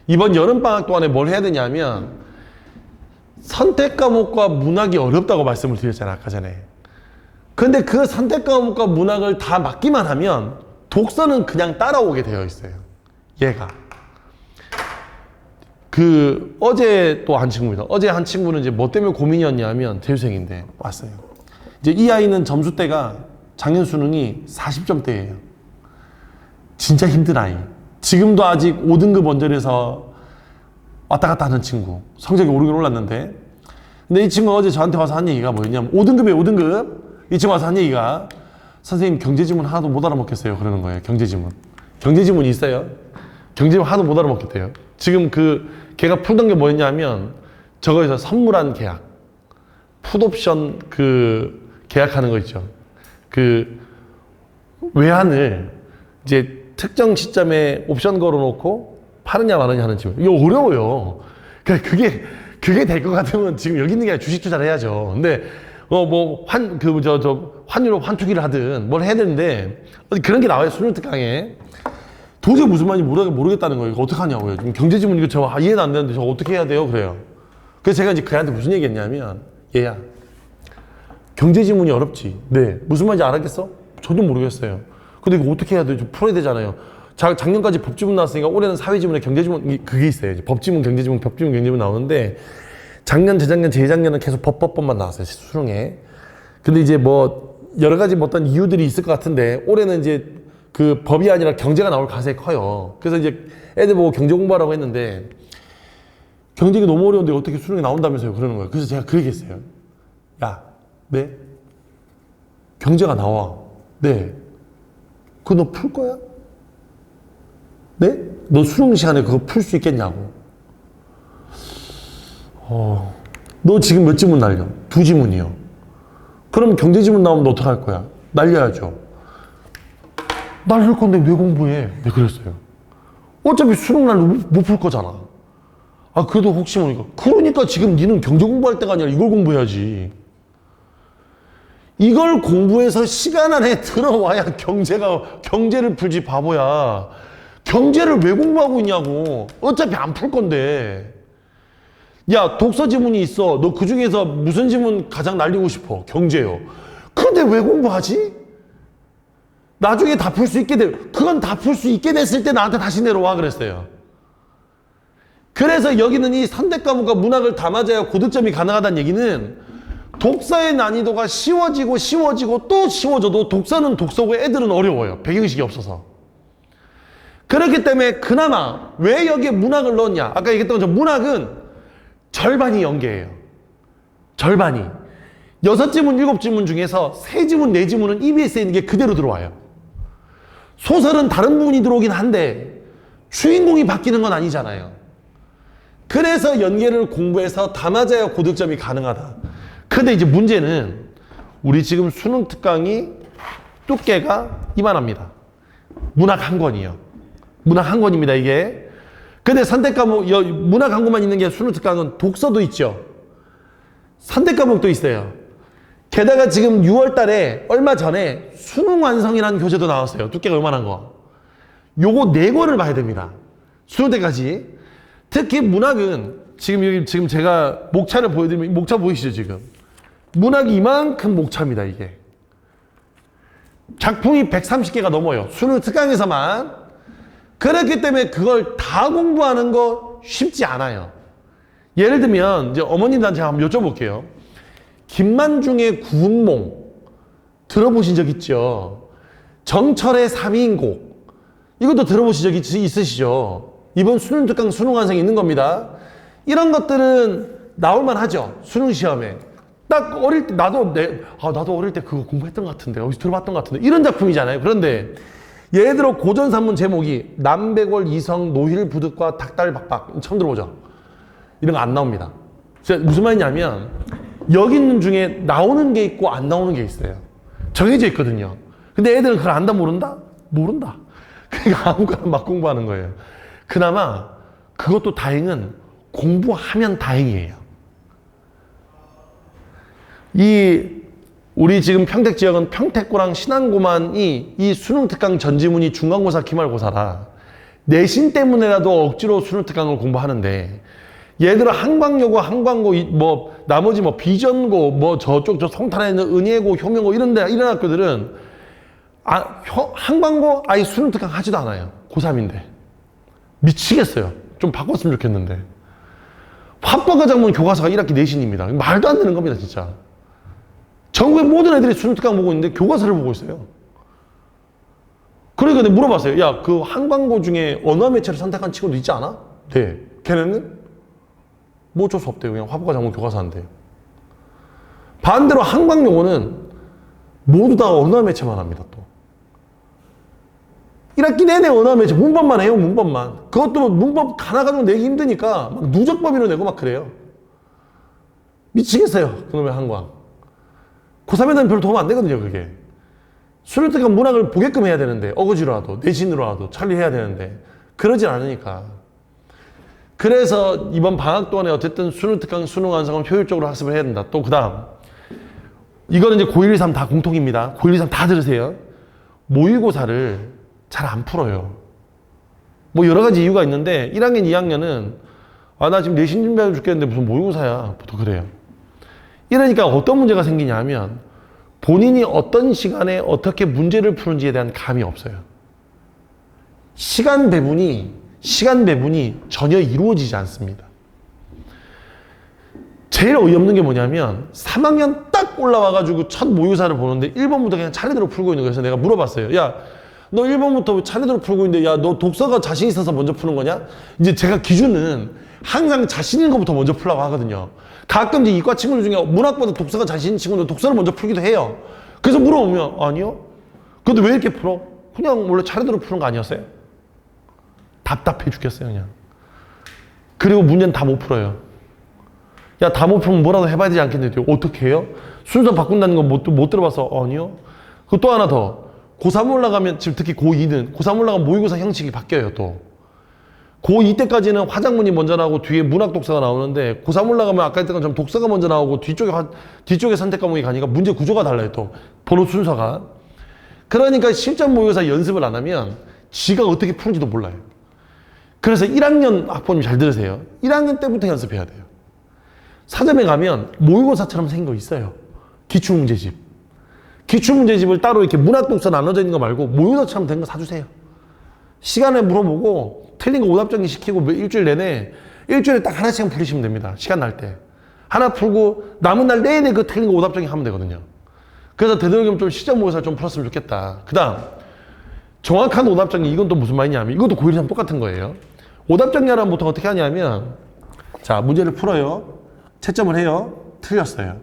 이번 여름방학 동안에 뭘 해야 되냐면, 선택 과목과 문학이 어렵다고 말씀을 드렸잖아요, 아까 전에. 근데 그 선택 과목과 문학을 다 맞기만 하면 독서는 그냥 따라오게 되어 있어요, 얘가. 어제 또 한 친구입니다. 어제 한 친구는 이제 뭐 때문에 고민이었냐면, 재수생인데 왔어요. 이제 이 아이는 점수대가 작년 수능이 40점대예요. 진짜 힘든 아이. 지금도 아직 5등급 원절에서 왔다 갔다 하는 친구. 성적이 오르긴 올랐는데. 근데 이 친구가 어제 저한테 와서 한 얘기가 뭐였냐면, 5등급이에요, 5등급. 이 친구 와서 한 얘기가, 선생님 경제지문 하나도 못 알아먹겠어요. 그러는 거예요, 경제지문. 경제지문이 있어요. 경제지문 하나도 못 알아먹겠대요. 지금 걔가 풀던 게 뭐였냐면, 저거에서 선물한 계약. 풋옵션 계약하는 거 있죠. 외환을 이제 특정 시점에 옵션 걸어놓고 파느냐 마느냐 하는 지문. 이거 어려워요. 그러니까 그게 될 것 같으면 지금 여기 있는 게 아니라 주식 투자를 해야죠. 근데 환율로 환투기를 하든 뭘 해야 되는데, 그런 게 나와요, 수능 특강에. 도저히 무슨 말인지 모르겠다는 거예요. 이거 어떡하냐고요. 지금 경제지문 이거 저 이해도 안 되는데 저거 어떻게 해야 돼요? 그래요. 그래서 제가 이제 그한테 무슨 얘기 했냐면, 얘야, 경제지문이 어렵지. 네. 무슨 말인지 알았겠어? 저도 모르겠어요. 근데 이거 어떻게 해야 돼요? 좀 풀어야 되잖아요. 작년까지 법지문 나왔으니까 올해는 사회지문에 경제지문, 그게 있어요. 법지문, 경제지문, 법지문, 경제지문 나오는데, 작년, 재작년, 재작년은 계속 법만 나왔어요, 수능에. 근데 이제 여러 가지 어떤 이유들이 있을 것 같은데, 올해는 이제 법이 아니라 경제가 나올 가능성이 커요. 그래서 이제 애들 보고 경제 공부하라고 했는데, 경제가 너무 어려운데 어떻게 수능에 나온다면서요? 그러는 거예요. 그래서 제가 그 얘기 했어요. 야, 네? 경제가 나와. 네. 그거 너 풀 거야? 네? 너 수능 시간에 그거 풀 수 있겠냐고. 너 지금 몇 지문 날려? 2지문이요. 그럼 경제지문 나오면 너 어떡할 거야? 날려야죠. 날릴 건데 왜 공부해? 네, 그랬어요. 어차피 수능 날 못 풀 거잖아. 아, 그래도 혹시 모르니까. 그러니까 지금 니는 경제 공부할 때가 아니라 이걸 공부해야지. 이걸 공부해서 시간 안에 들어와야 경제를 풀지, 바보야. 경제를 왜 공부하고 있냐고. 어차피 안 풀 건데. 야, 독서 지문이 있어. 너 그 중에서 무슨 지문 가장 날리고 싶어? 경제요. 근데 왜 공부하지? 나중에 다 풀 수 있게 그건 다 풀 수 있게 됐을 때 나한테 다시 내려와 그랬어요. 그래서 여기는 이 선택 과목과 문학을 다 맞아야 고득점이 가능하다는 얘기는 독서의 난이도가 쉬워지고 또 쉬워져도 독서는 독서고 애들은 어려워요. 배경식이 없어서. 그렇기 때문에 그나마 왜 여기에 문학을 넣었냐? 아까 얘기했던 것처럼 문학은 절반이 연계예요. 절반이. 6지문, 7지문 중에서 3지문, 4지문은 EBS에 있는 게 그대로 들어와요. 소설은 다른 부분이 들어오긴 한데 주인공이 바뀌는 건 아니잖아요. 그래서 연계를 공부해서 다 맞아야 고득점이 가능하다. 근데 이제 문제는 우리 지금 수능 특강이 두께가 이만합니다. 문학 한 권이요. 문학 한 권입니다, 이게. 근데 선택 과목, 문학 한 권만 있는 게 수능 특강은 독서도 있죠. 선택 과목도 있어요. 게다가 지금 6월 달에 얼마 전에 수능 완성이라는 교재도 나왔어요. 두께가 요만한 거. 요거 4권을 봐야 됩니다. 수능 때까지. 특히 문학은 지금 제가 목차를 보여드리면 목차 보이시죠, 지금? 문학이 이만큼 목차입니다, 이게. 작품이 130개가 넘어요. 수능 특강에서만. 그렇기 때문에 그걸 다 공부하는 거 쉽지 않아요. 예를 들면 이제 어머님들한테 제가 한번 여쭤볼게요. 김만중의 구운몽 들어보신 적 있죠? 정철의 3인곡 이것도 들어보신 적 있으시죠? 이번 수능 특강 수능 완성이 있는 겁니다. 이런 것들은 나올만 하죠. 수능 시험에. 딱 어릴 때 나도 어릴 때 그거 공부했던 것 같은데 어디서 들어봤던 것 같은데 이런 작품이잖아요. 그런데 예를 들어 고전 산문 제목이 남백월 이성 노힐 부득과 닭달박박 처음 들어보죠? 이런 거 안 나옵니다. 무슨 말이냐면 여기 있는 중에 나오는 게 있고 안 나오는 게 있어요. 정해져 있거든요. 근데 애들은 그걸 안다 모른다? 모른다. 그러니까 아무거나 막 공부하는 거예요. 그나마 그것도 다행은 공부하면 다행이에요. 우리 지금 평택 지역은 평택고랑 신안고만이 이 수능 특강 전지문이 중간고사, 기말고사라 내신 때문에라도 억지로 수능 특강을 공부하는데 예를 들어 한광여고, 한광고, 나머지 비전고, 저쪽 송탄에 있는 은예고, 효명고 이런 학교들은 한광고 아예 수능 특강 하지도 않아요. 고3인데. 미치겠어요. 좀 바꿨으면 좋겠는데. 합법과 작문 교과서가 1학기 내신입니다. 말도 안 되는 겁니다, 진짜. 전국의 모든 애들이 수능 특강 보고 있는데 교과서를 보고 있어요. 그러니까 내가 물어봤어요. 야, 그 한광고 중에 언어 매체를 선택한 친구도 있지 않아? 네. 걔네는? 뭐 어쩔 수 없대요. 그냥 화법과 작문 교과서 한대요. 반대로 한광여고는 모두 다 언어 매체만 합니다, 또. 1학기 내내 언어 매체, 문법만 해요, 문법만. 그것도 문법 하나 가지고 내기 힘드니까 막 누적법위로 내고 막 그래요. 미치겠어요, 그놈의 한광. 고3애들은 별로 도움 안 되거든요, 그게. 수능 특강 문학을 보게끔 해야 되는데, 어거지로라도, 내신으로라도 처리해야 되는데, 그러진 않으니까. 그래서 이번 방학 동안에 어쨌든 수능 특강, 수능 완성을 효율적으로 학습을 해야 된다. 또 그 다음. 이거는 이제 고1, 2, 3 다 공통입니다. 고1, 2, 3 다 들으세요. 모의고사를 잘 안 풀어요. 뭐 여러 가지 이유가 있는데, 1학년, 2학년은, 나 지금 내신 준비하고 죽겠는데 무슨 모의고사야. 보통 그래요. 이러니까 어떤 문제가 생기냐 하면, 본인이 어떤 시간에 어떻게 문제를 푸는지에 대한 감이 없어요. 시간 배분이 전혀 이루어지지 않습니다. 제일 어이없는 게 뭐냐면 3학년 딱 올라와가지고 첫 모의고사를 보는데 1번부터 그냥 차례대로 풀고 있는 거예요. 그래서 내가 물어봤어요. 야, 너 1번부터 차례대로 풀고 있는데 야, 너 독서가 자신 있어서 먼저 푸는 거냐? 이제 제가 기준은 항상 자신 있는 것부터 먼저 풀라고 하거든요. 가끔 이제 이과 친구들 중에 문학보다 독서가 자신 있는 친구들 독서를 먼저 풀기도 해요. 그래서 물어보면 아니요. 근데 왜 이렇게 풀어? 그냥 원래 차례대로 푸는 거 아니었어요? 답답해 죽겠어요, 그냥. 그리고 문제는 다 못 풀어요. 야, 다 못 풀면 뭐라도 해봐야 되지 않겠는데요? 어떻게 해요? 순서 바꾼다는 건 못 들어봐서 아니요. 그 또 하나 더. 고3 올라가면, 지금 특히 고2는, 고3 올라가면 모의고사 형식이 바뀌어요, 또. 고2 때까지는 화작문이 먼저 나오고 뒤에 문학 독서가 나오는데, 고3 올라가면 아까 했던 것처럼 독서가 먼저 나오고 뒤쪽에 선택 과목이 가니까 문제 구조가 달라요, 또. 번호 순서가. 그러니까 실전 모의고사 연습을 안 하면 지가 어떻게 푸는지도 몰라요. 그래서 1학년 학부모님 잘 들으세요. 1학년 때부터 연습해야 돼요. 사점에 가면 모의고사처럼 생긴 거 있어요. 기출문제집. 기출문제집을 따로 이렇게 문학 독서 나눠져 있는 거 말고 모의고사처럼 된 거 사주세요. 시간에 물어보고 틀린 거 오답 정리 시키고 일주일 내내 일주일에 딱 하나씩만 풀리시면 됩니다. 시간 날 때. 하나 풀고 남은 날 내내 그 틀린 거 오답 정리 하면 되거든요. 그래서 되도록이면 좀 시점 모의고사를 좀 풀었으면 좋겠다. 그 다음 정확한 오답 정리, 이건 또 무슨 말이냐면 이것도 고1이랑 똑같은 거예요. 오답 정리하려면 보통 어떻게 하냐면, 자, 문제를 풀어요. 채점을 해요. 틀렸어요.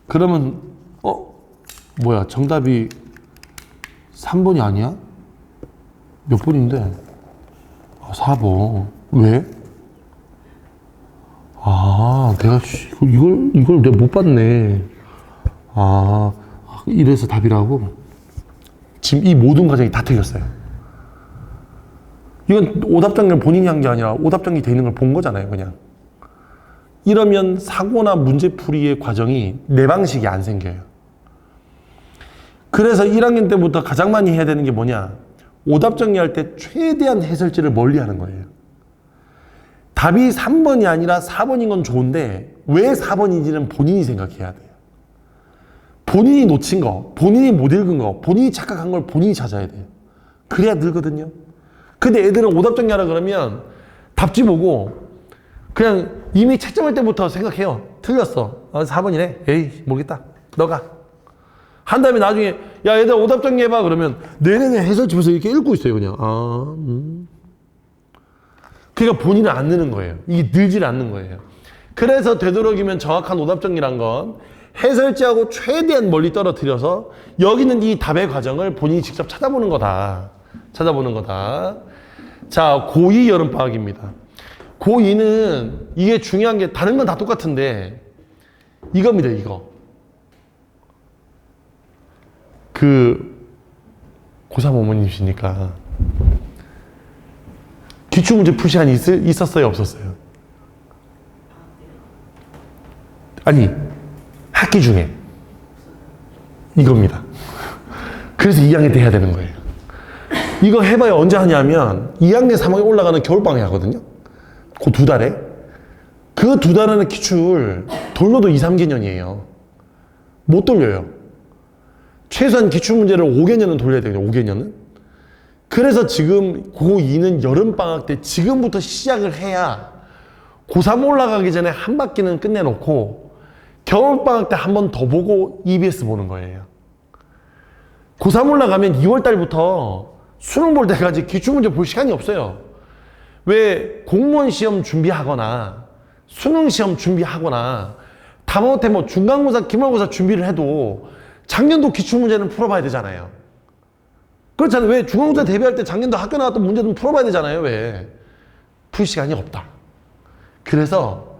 그러면 뭐야, 정답이 3번이 아니야? 몇 번인데? 4번. 왜? 내가 이걸 내가 못 봤네. 이래서 답이라고? 지금 이 모든 과정이 다 틀렸어요. 이건 오답 정리를 본인이 한 게 아니라 오답 정리 돼 있는 걸 본 거잖아요, 그냥. 이러면 사고나 문제풀이의 과정이 내 방식이 안 생겨요. 그래서 1학년 때부터 가장 많이 해야 되는 게 뭐냐? 오답 정리할 때 최대한 해설지를 멀리 하는 거예요. 답이 3번이 아니라 4번인 건 좋은데 왜 4번인지는 본인이 생각해야 돼요. 본인이 놓친 거, 본인이 못 읽은 거, 본인이 착각한 걸 본인이 찾아야 돼요. 그래야 늘거든요. 근데 애들은 오답 정리하라 그러면 답지 보고 그냥 이미 채점할 때부터 생각해요. 틀렸어. 4번이네. 에이, 모르겠다. 너가. 한 다음에 나중에 야, 얘들아 오답 정리해봐. 그러면 내내내 해설지 보면서 이렇게 읽고 있어요. 그냥. 그러니까 본인은 안 느는 거예요. 이게 늘질 않는 거예요. 그래서 되도록이면 정확한 오답 정리란 건 해설지하고 최대한 멀리 떨어뜨려서 여기 있는 이 답의 과정을 본인이 직접 찾아보는 거다. 자, 고2 여름방학입니다. 고2는 이게 중요한 게 다른 건 다 똑같은데 이겁니다, 이거. 고3 어머님이시니까 기출문제 풀 시간이 있었어요, 없었어요? 아니, 학기 중에 이겁니다. 그래서 2학년 때 해야 되는 거예요. 이거 해봐야 언제 하냐면 2학년 3학년 올라가는 겨울방학에 하거든요. 그 2달에. 그 2달에는 기출 돌려도 2, 3개년이에요. 못 돌려요. 최소한 기출문제를 5개년은 돌려야 되거든요. 5개년은. 그래서 지금 고2는 여름방학 때 지금부터 시작을 해야 고3 올라가기 전에 한 바퀴는 끝내놓고 겨울방학 때 한 번 더 보고 EBS 보는 거예요. 고3 올라가면 2월달부터 수능 볼 때까지 기출문제 볼 시간이 없어요. 왜 공무원 시험 준비하거나 수능 시험 준비하거나 다못해 뭐 중간고사, 기말고사 준비를 해도 작년도 기출문제는 풀어봐야 되잖아요. 그렇잖아요. 왜 중간고사 대비할 때 작년도 학교 나왔던 문제 좀 풀어봐야 되잖아요. 왜? 풀 시간이 없다. 그래서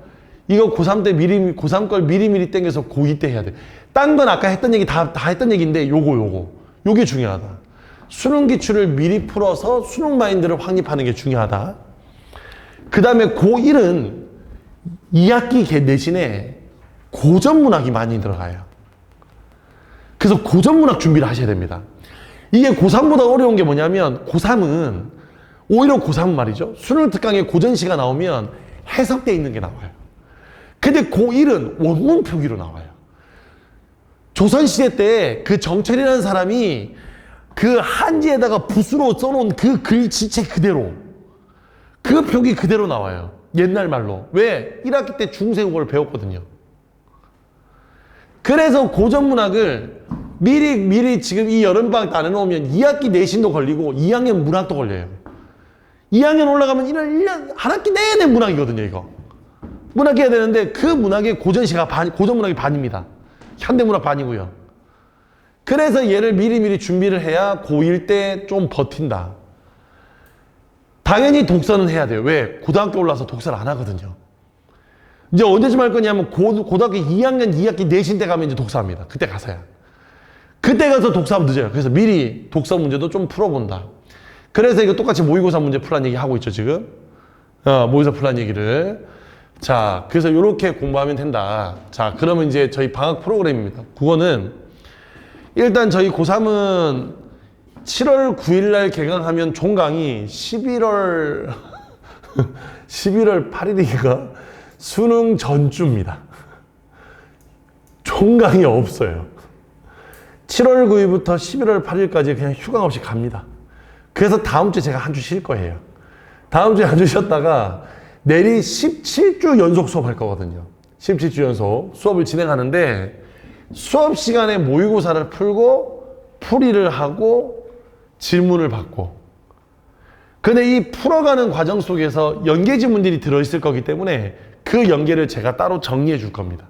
이거 고3 때 고3 걸 미리미리 땡겨서 고2 때 해야 돼. 딴 건 아까 했던 얘기 다 했던 얘기인데 요게 중요하다. 수능 기출을 미리 풀어서 수능 마인드를 확립하는 게 중요하다. 그 다음에 고1은 2학기 내신에 고전문학이 많이 들어가요. 그래서 고전문학 준비를 하셔야 됩니다. 이게 고3보다 어려운 게 뭐냐면 고3은 오히려 고3은 말이죠. 수능 특강에 고전시가 나오면 해석되어 있는 게 나와요. 근데 고1은 원문 표기로 나와요. 조선시대 때 그 정철이라는 사람이 그 한지에다가 붓으로 써놓은 그 글지체 그대로 그 표기 그대로 나와요. 옛날 말로. 왜? 1학기 때 중세국어를 배웠거든요. 그래서 고전문학을 미리 지금 이 여름방학 때 안 해놓으면 2학기 내신도 걸리고 2학년 문학도 걸려요. 2학년 올라가면 1년 한 학기 내내 문학이거든요, 이거. 문학 해야 되는데 그 문학의 고전문학이 반입니다. 현대문학 반이고요. 그래서 얘를 미리 준비를 해야 고1 때 좀 버틴다. 당연히 독서는 해야 돼요. 왜? 고등학교 올라서 독서를 안 하거든요. 이제 언제쯤 할 거냐면 고등학교 2학년 2학기 내신 때 가면 이제 독서합니다. 그때 가서야. 그때 가서 독서하면 늦어요. 그래서 미리 독서 문제도 좀 풀어본다. 그래서 이거 똑같이 모의고사 문제 풀란 얘기 하고 있죠, 지금. 모의고사 풀란 얘기를. 자, 그래서 이렇게 공부하면 된다. 자, 그러면 이제 저희 방학 프로그램입니다. 국어는 일단 저희 고3은 7월 9일 날 개강하면 종강이 11월 8일인가? 수능 전주입니다. 종강이 없어요. 7월 9일부터 11월 8일까지 그냥 휴강 없이 갑니다. 그래서 다음 주에 제가 한 주 쉴 거예요. 다음 주에 한 주 쉬었다가 내일 17주 연속 수업할 거거든요. 17주 연속 수업을 진행하는데 수업 시간에 모의고사를 풀고 풀이를 하고 질문을 받고 근데 이 풀어가는 과정 속에서 연계 지문들이 들어있을 거기 때문에 그 연계를 제가 따로 정리해 줄 겁니다.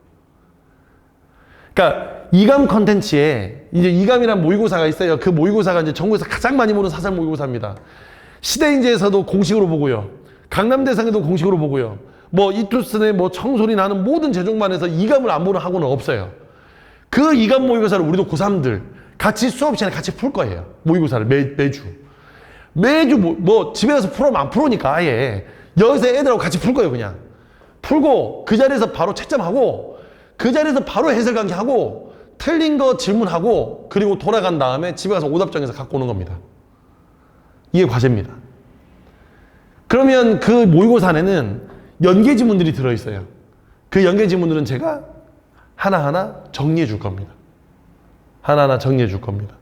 그러니까 이감 컨텐츠에 이제 이감이란 모의고사가 있어요. 그 모의고사가 이제 전국에서 가장 많이 보는 사설 모의고사입니다. 시대인재에서도 공식으로 보고요. 강남대상에도 공식으로 보고요. 뭐 이투스네 뭐 청소리 나는 모든 제종반에서 이감을 안 보는 학원은 없어요. 그 이감 모의고사를 우리도 고3들 같이 수업 시간에 같이 풀 거예요. 모의고사를 매주 뭐 집에 가서 풀으면 안 풀으니까 아예 여기서 애들하고 같이 풀 거예요. 그냥 풀고 그 자리에서 바로 채점하고 그 자리에서 바로 해설 강의하고 틀린 거 질문하고 그리고 돌아간 다음에 집에 가서 오답정해서 갖고 오는 겁니다. 이게 과제입니다. 그러면 그 모의고사 안에는 연계 지문들이 들어있어요. 그 연계 지문들은 제가 하나하나 정리해 줄 겁니다. 하나하나 정리해 줄 겁니다.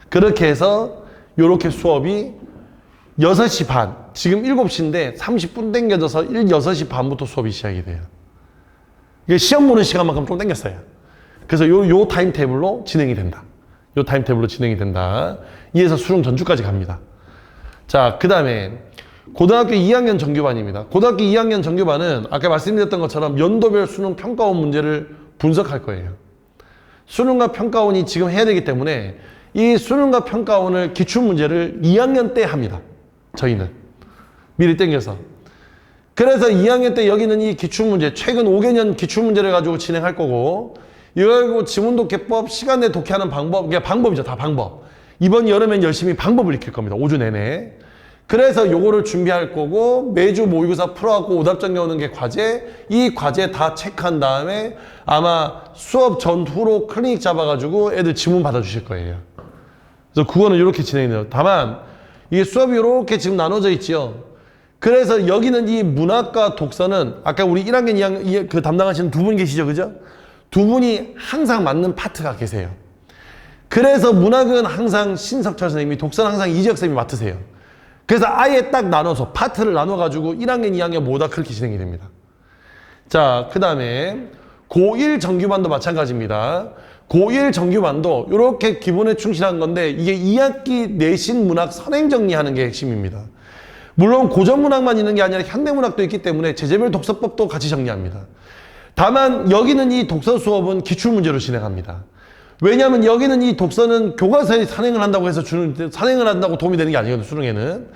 그렇게 해서 이렇게 수업이 6시 반, 지금 7시인데 30분 당겨져서 6시 반부터 수업이 시작이 돼요. 이게 시험 보는 시간만큼 좀 당겼어요. 그래서 요 타임테이블로 진행이 된다. 요 타임테이블로 진행이 된다. 이에서 수능 전주까지 갑니다. 자, 그 다음에 고등학교 2학년 정규반입니다. 고등학교 2학년 정규반은 아까 말씀드렸던 것처럼 연도별 수능 평가원 문제를 분석할 거예요. 수능과 평가원이 지금 해야 되기 때문에 이 수능과 평가원을 기출문제를 2학년 때 합니다. 저희는 미리 땡겨서. 그래서 2학년 때 여기는 이 기출문제 최근 5개년 기출문제를 가지고 진행할 거고 이거 가지고 지문독해법, 시간 내 독해하는 방법, 이게 방법이죠. 다 방법. 이번 여름엔 열심히 방법을 익힐 겁니다. 5주 내내. 그래서 요거를 준비할 거고 매주 모의고사 풀어갖고 오답정 나오는 게 과제. 이 과제 다 체크한 다음에 아마 수업 전후로 클리닉 잡아가지고 애들 지문 받아주실 거예요. 그래서 그거는 이렇게 진행이 돼요. 다만 이게 수업이 이렇게 지금 나눠져 있죠. 그래서 여기는 이 문학과 독서는 아까 우리 1학년, 2학년 그 담당하시는 두 분 계시죠, 그죠? 두 분이 항상 맞는 파트가 계세요. 그래서 문학은 항상 신석철 선생님이, 독서는 항상 이지혁 선생님이 맡으세요. 그래서 아예 딱 나눠서 파트를 나눠가지고 1학년, 2학년 모두 그렇게 진행이 됩니다. 자, 그 다음에 고1 정규반도 마찬가지입니다. 고1 정규반도 이렇게 기본에 충실한 건데 이게 2학기 내신 문학 선행 정리하는 게 핵심입니다. 물론 고전문학만 있는 게 아니라 현대문학도 있기 때문에 제재별 독서법도 같이 정리합니다. 다만 여기는 이 독서 수업은 기출문제로 진행합니다. 왜냐하면 여기는 이 독서는 교과서에 산행을 한다고 해서 산행을 한다고 도움이 되는 게 아니거든요, 수능에는.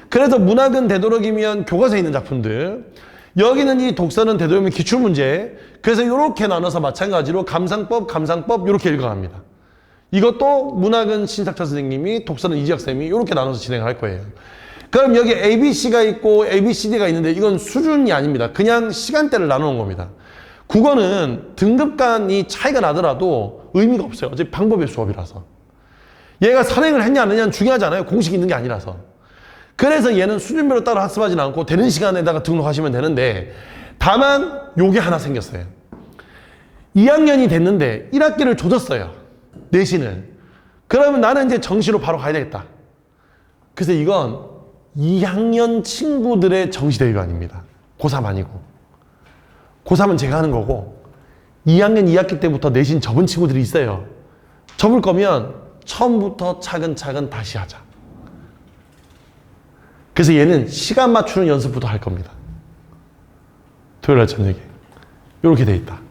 그래서 문학은 되도록이면 교과서에 있는 작품들, 여기는 이 독서는 되도록이면 기출문제. 그래서 이렇게 나눠서 마찬가지로 감상법 이렇게 읽어갑니다. 이것도 문학은 신석철 선생님이, 독서는 이지혁 선생님이 이렇게 나눠서 진행할 거예요. 그럼 여기 ABC가 있고 ABCD가 있는데 이건 수준이 아닙니다. 그냥 시간대를 나누는 겁니다. 국어는 등급 간이 차이가 나더라도 의미가 없어요. 어차피 방법의 수업이라서. 얘가 선행을 했냐 안 했냐는 중요하지 않아요. 공식이 있는 게 아니라서. 그래서 얘는 수준별로 따로 학습하지는 않고 되는 시간에다가 등록하시면 되는데 다만 요게 하나 생겼어요. 2학년이 됐는데 1학기를 조졌어요. 내신을. 그러면 나는 이제 정시로 바로 가야 되겠다. 그래서 이건 2학년 친구들의 정시대회가 아닙니다. 고3 아니고. 고3은 제가 하는 거고 2학년 2학기 때부터 내신 접은 친구들이 있어요. 접을 거면 처음부터 차근차근 다시 하자. 그래서 얘는 시간 맞추는 연습부터 할 겁니다. 토요일 날 저녁에. 이렇게 돼 있다.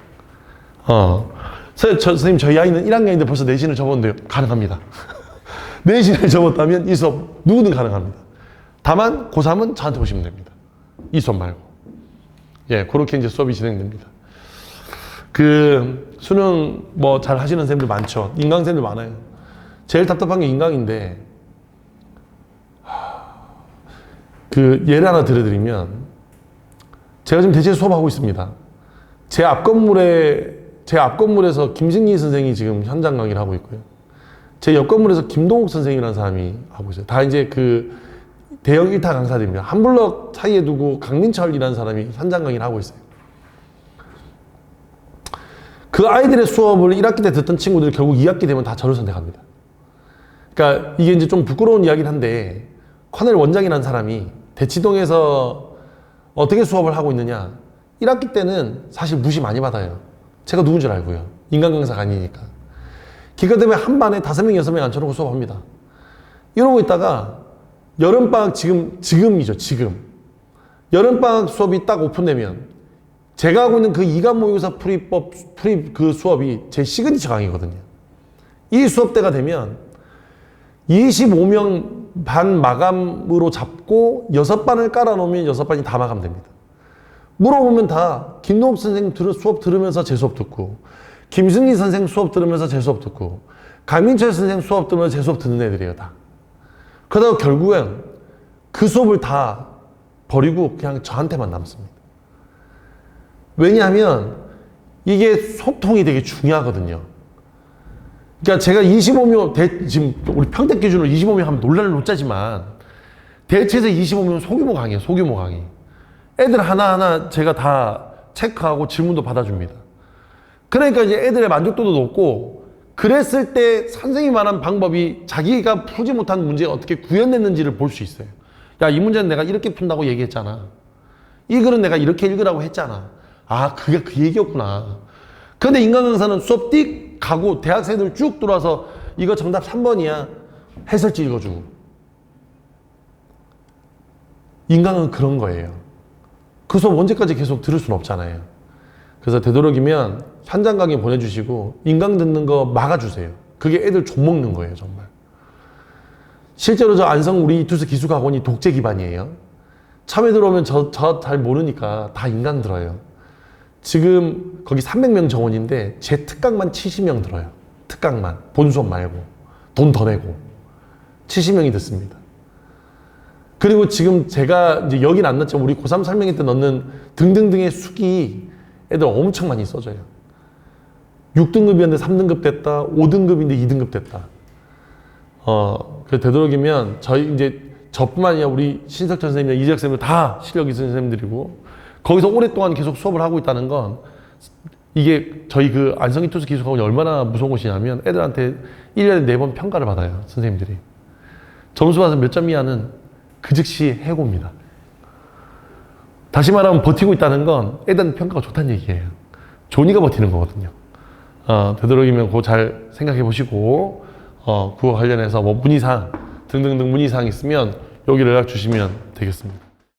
선생님 저희 아이는 1학년인데 벌써 내신을 접었는데요. 가능합니다. 내신을 접었다면 이 수업 누구든 가능합니다. 다만 고3은 저한테 오시면 됩니다. 이 수업 말고. 예, 그렇게 이제 수업이 진행됩니다. 수능 뭐 잘 하시는 선생님들 많죠. 인강 선생님들 많아요. 제일 답답한 게 인강인데, 그 예를 하나 들어드리면, 제가 지금 대체 수업하고 있습니다. 제 앞 건물에서 김승희 선생이 지금 현장 강의를 하고 있고요. 제 옆 건물에서 김동욱 선생이라는 사람이 하고 있어요. 다 이제 그 대형 1타 강사들입니다. 한 블럭 사이에 두고 강민철이라는 사람이 현장 강의를 하고 있어요. 그 아이들의 수업을 1학기 때 듣던 친구들이 결국 2학기 되면 다 저를 선택합니다. 그러니까 이게 이제 좀 부끄러운 이야기긴 한데, 커넬 원장이라는 사람이 대치동에서 어떻게 수업을 하고 있느냐. 1학기 때는 사실 무시 많이 받아요. 제가 누군 줄 알고요. 인간 강사가 아니니까. 기가 되면 한 반에 5명, 6명 앉혀놓고 수업합니다. 이러고 있다가 여름방학 지금이죠, 지금. 여름방학 수업이 딱 오픈되면 제가 하고 있는 그 이감 모의고사 그 수업이 제 시그니처 강의거든요. 이 수업 때가 되면 25명 반 마감으로 잡고 6반을 깔아놓으면 6반이 다 마감됩니다. 물어보면 다 김동욱 선생님 수업 들으면서 제 수업 듣고, 김승희 선생 수업 들으면서 제 수업 듣고, 강민철 선생 수업 들으면서 제 수업 듣는 애들이에요, 다. 그러다가 결국엔 그 수업을 다 버리고 그냥 저한테만 남습니다. 왜냐하면 이게 소통이 되게 중요하거든요. 그러니까 제가 25명, 지금 우리 평택 기준으로 25명 하면 논란을 놓자지만, 대체에서 25명 소규모 강의예요, 소규모 강의. 애들 하나하나 제가 다 체크하고 질문도 받아줍니다. 그러니까 이제 애들의 만족도도 높고, 그랬을 때 선생님이 말한 방법이 자기가 풀지 못한 문제가 어떻게 구현됐는지를 볼 수 있어요. 야, 이 문제는 내가 이렇게 푼다고 얘기했잖아. 이 글은 내가 이렇게 읽으라고 했잖아. 아, 그게 그 얘기였구나. 근데 인간 강사는 수업 띡 가고 대학생들 쭉 들어와서 이거 정답 3번이야. 해설지 읽어주고. 인간은 그런 거예요. 그 수업 언제까지 계속 들을 수는 없잖아요. 그래서 되도록이면 현장 강의 보내주시고 인강 듣는 거 막아주세요. 그게 애들 좀먹는 거예요, 정말. 실제로 저 안성 우리 이투스 기숙학원이 독재 기반이에요. 처음에 들어오면 저 잘 모르니까 다 인강 들어요. 지금 거기 300명 정원인데 제 특강만 70명 들어요. 특강만. 본 수업 말고. 돈 더 내고. 70명이 듣습니다. 그리고 지금 제가 이제 여긴 안 넣었지만 우리 고3 설명회 때 넣는 등등등의 수기 애들 엄청 많이 써져요. 6등급이었는데 3등급 됐다. 5등급인데 2등급 됐다. 그래서 되도록이면 저뿐만 아니라 우리 신석철 선생님이나 이재혁 선생님 다 실력 있는 선생님들이고, 거기서 오랫동안 계속 수업을 하고 있다는 건 이게 저희 그 안성이 투스 기숙학원이 얼마나 무서운 곳이냐면 애들한테 1년에 4번 평가를 받아요, 선생님들이. 점수 받아서 몇 점 이하는 그 즉시 해고입니다. 다시 말하면 버티고 있다는 건 애들한테 평가가 좋다는 얘기예요. 좋으니까 버티는 거거든요. 되도록이면 그거 잘 생각해 보시고, 그거 관련해서 뭐 문의사항 등등등 문의사항 있으면 여기를 연락 주시면 되겠습니다.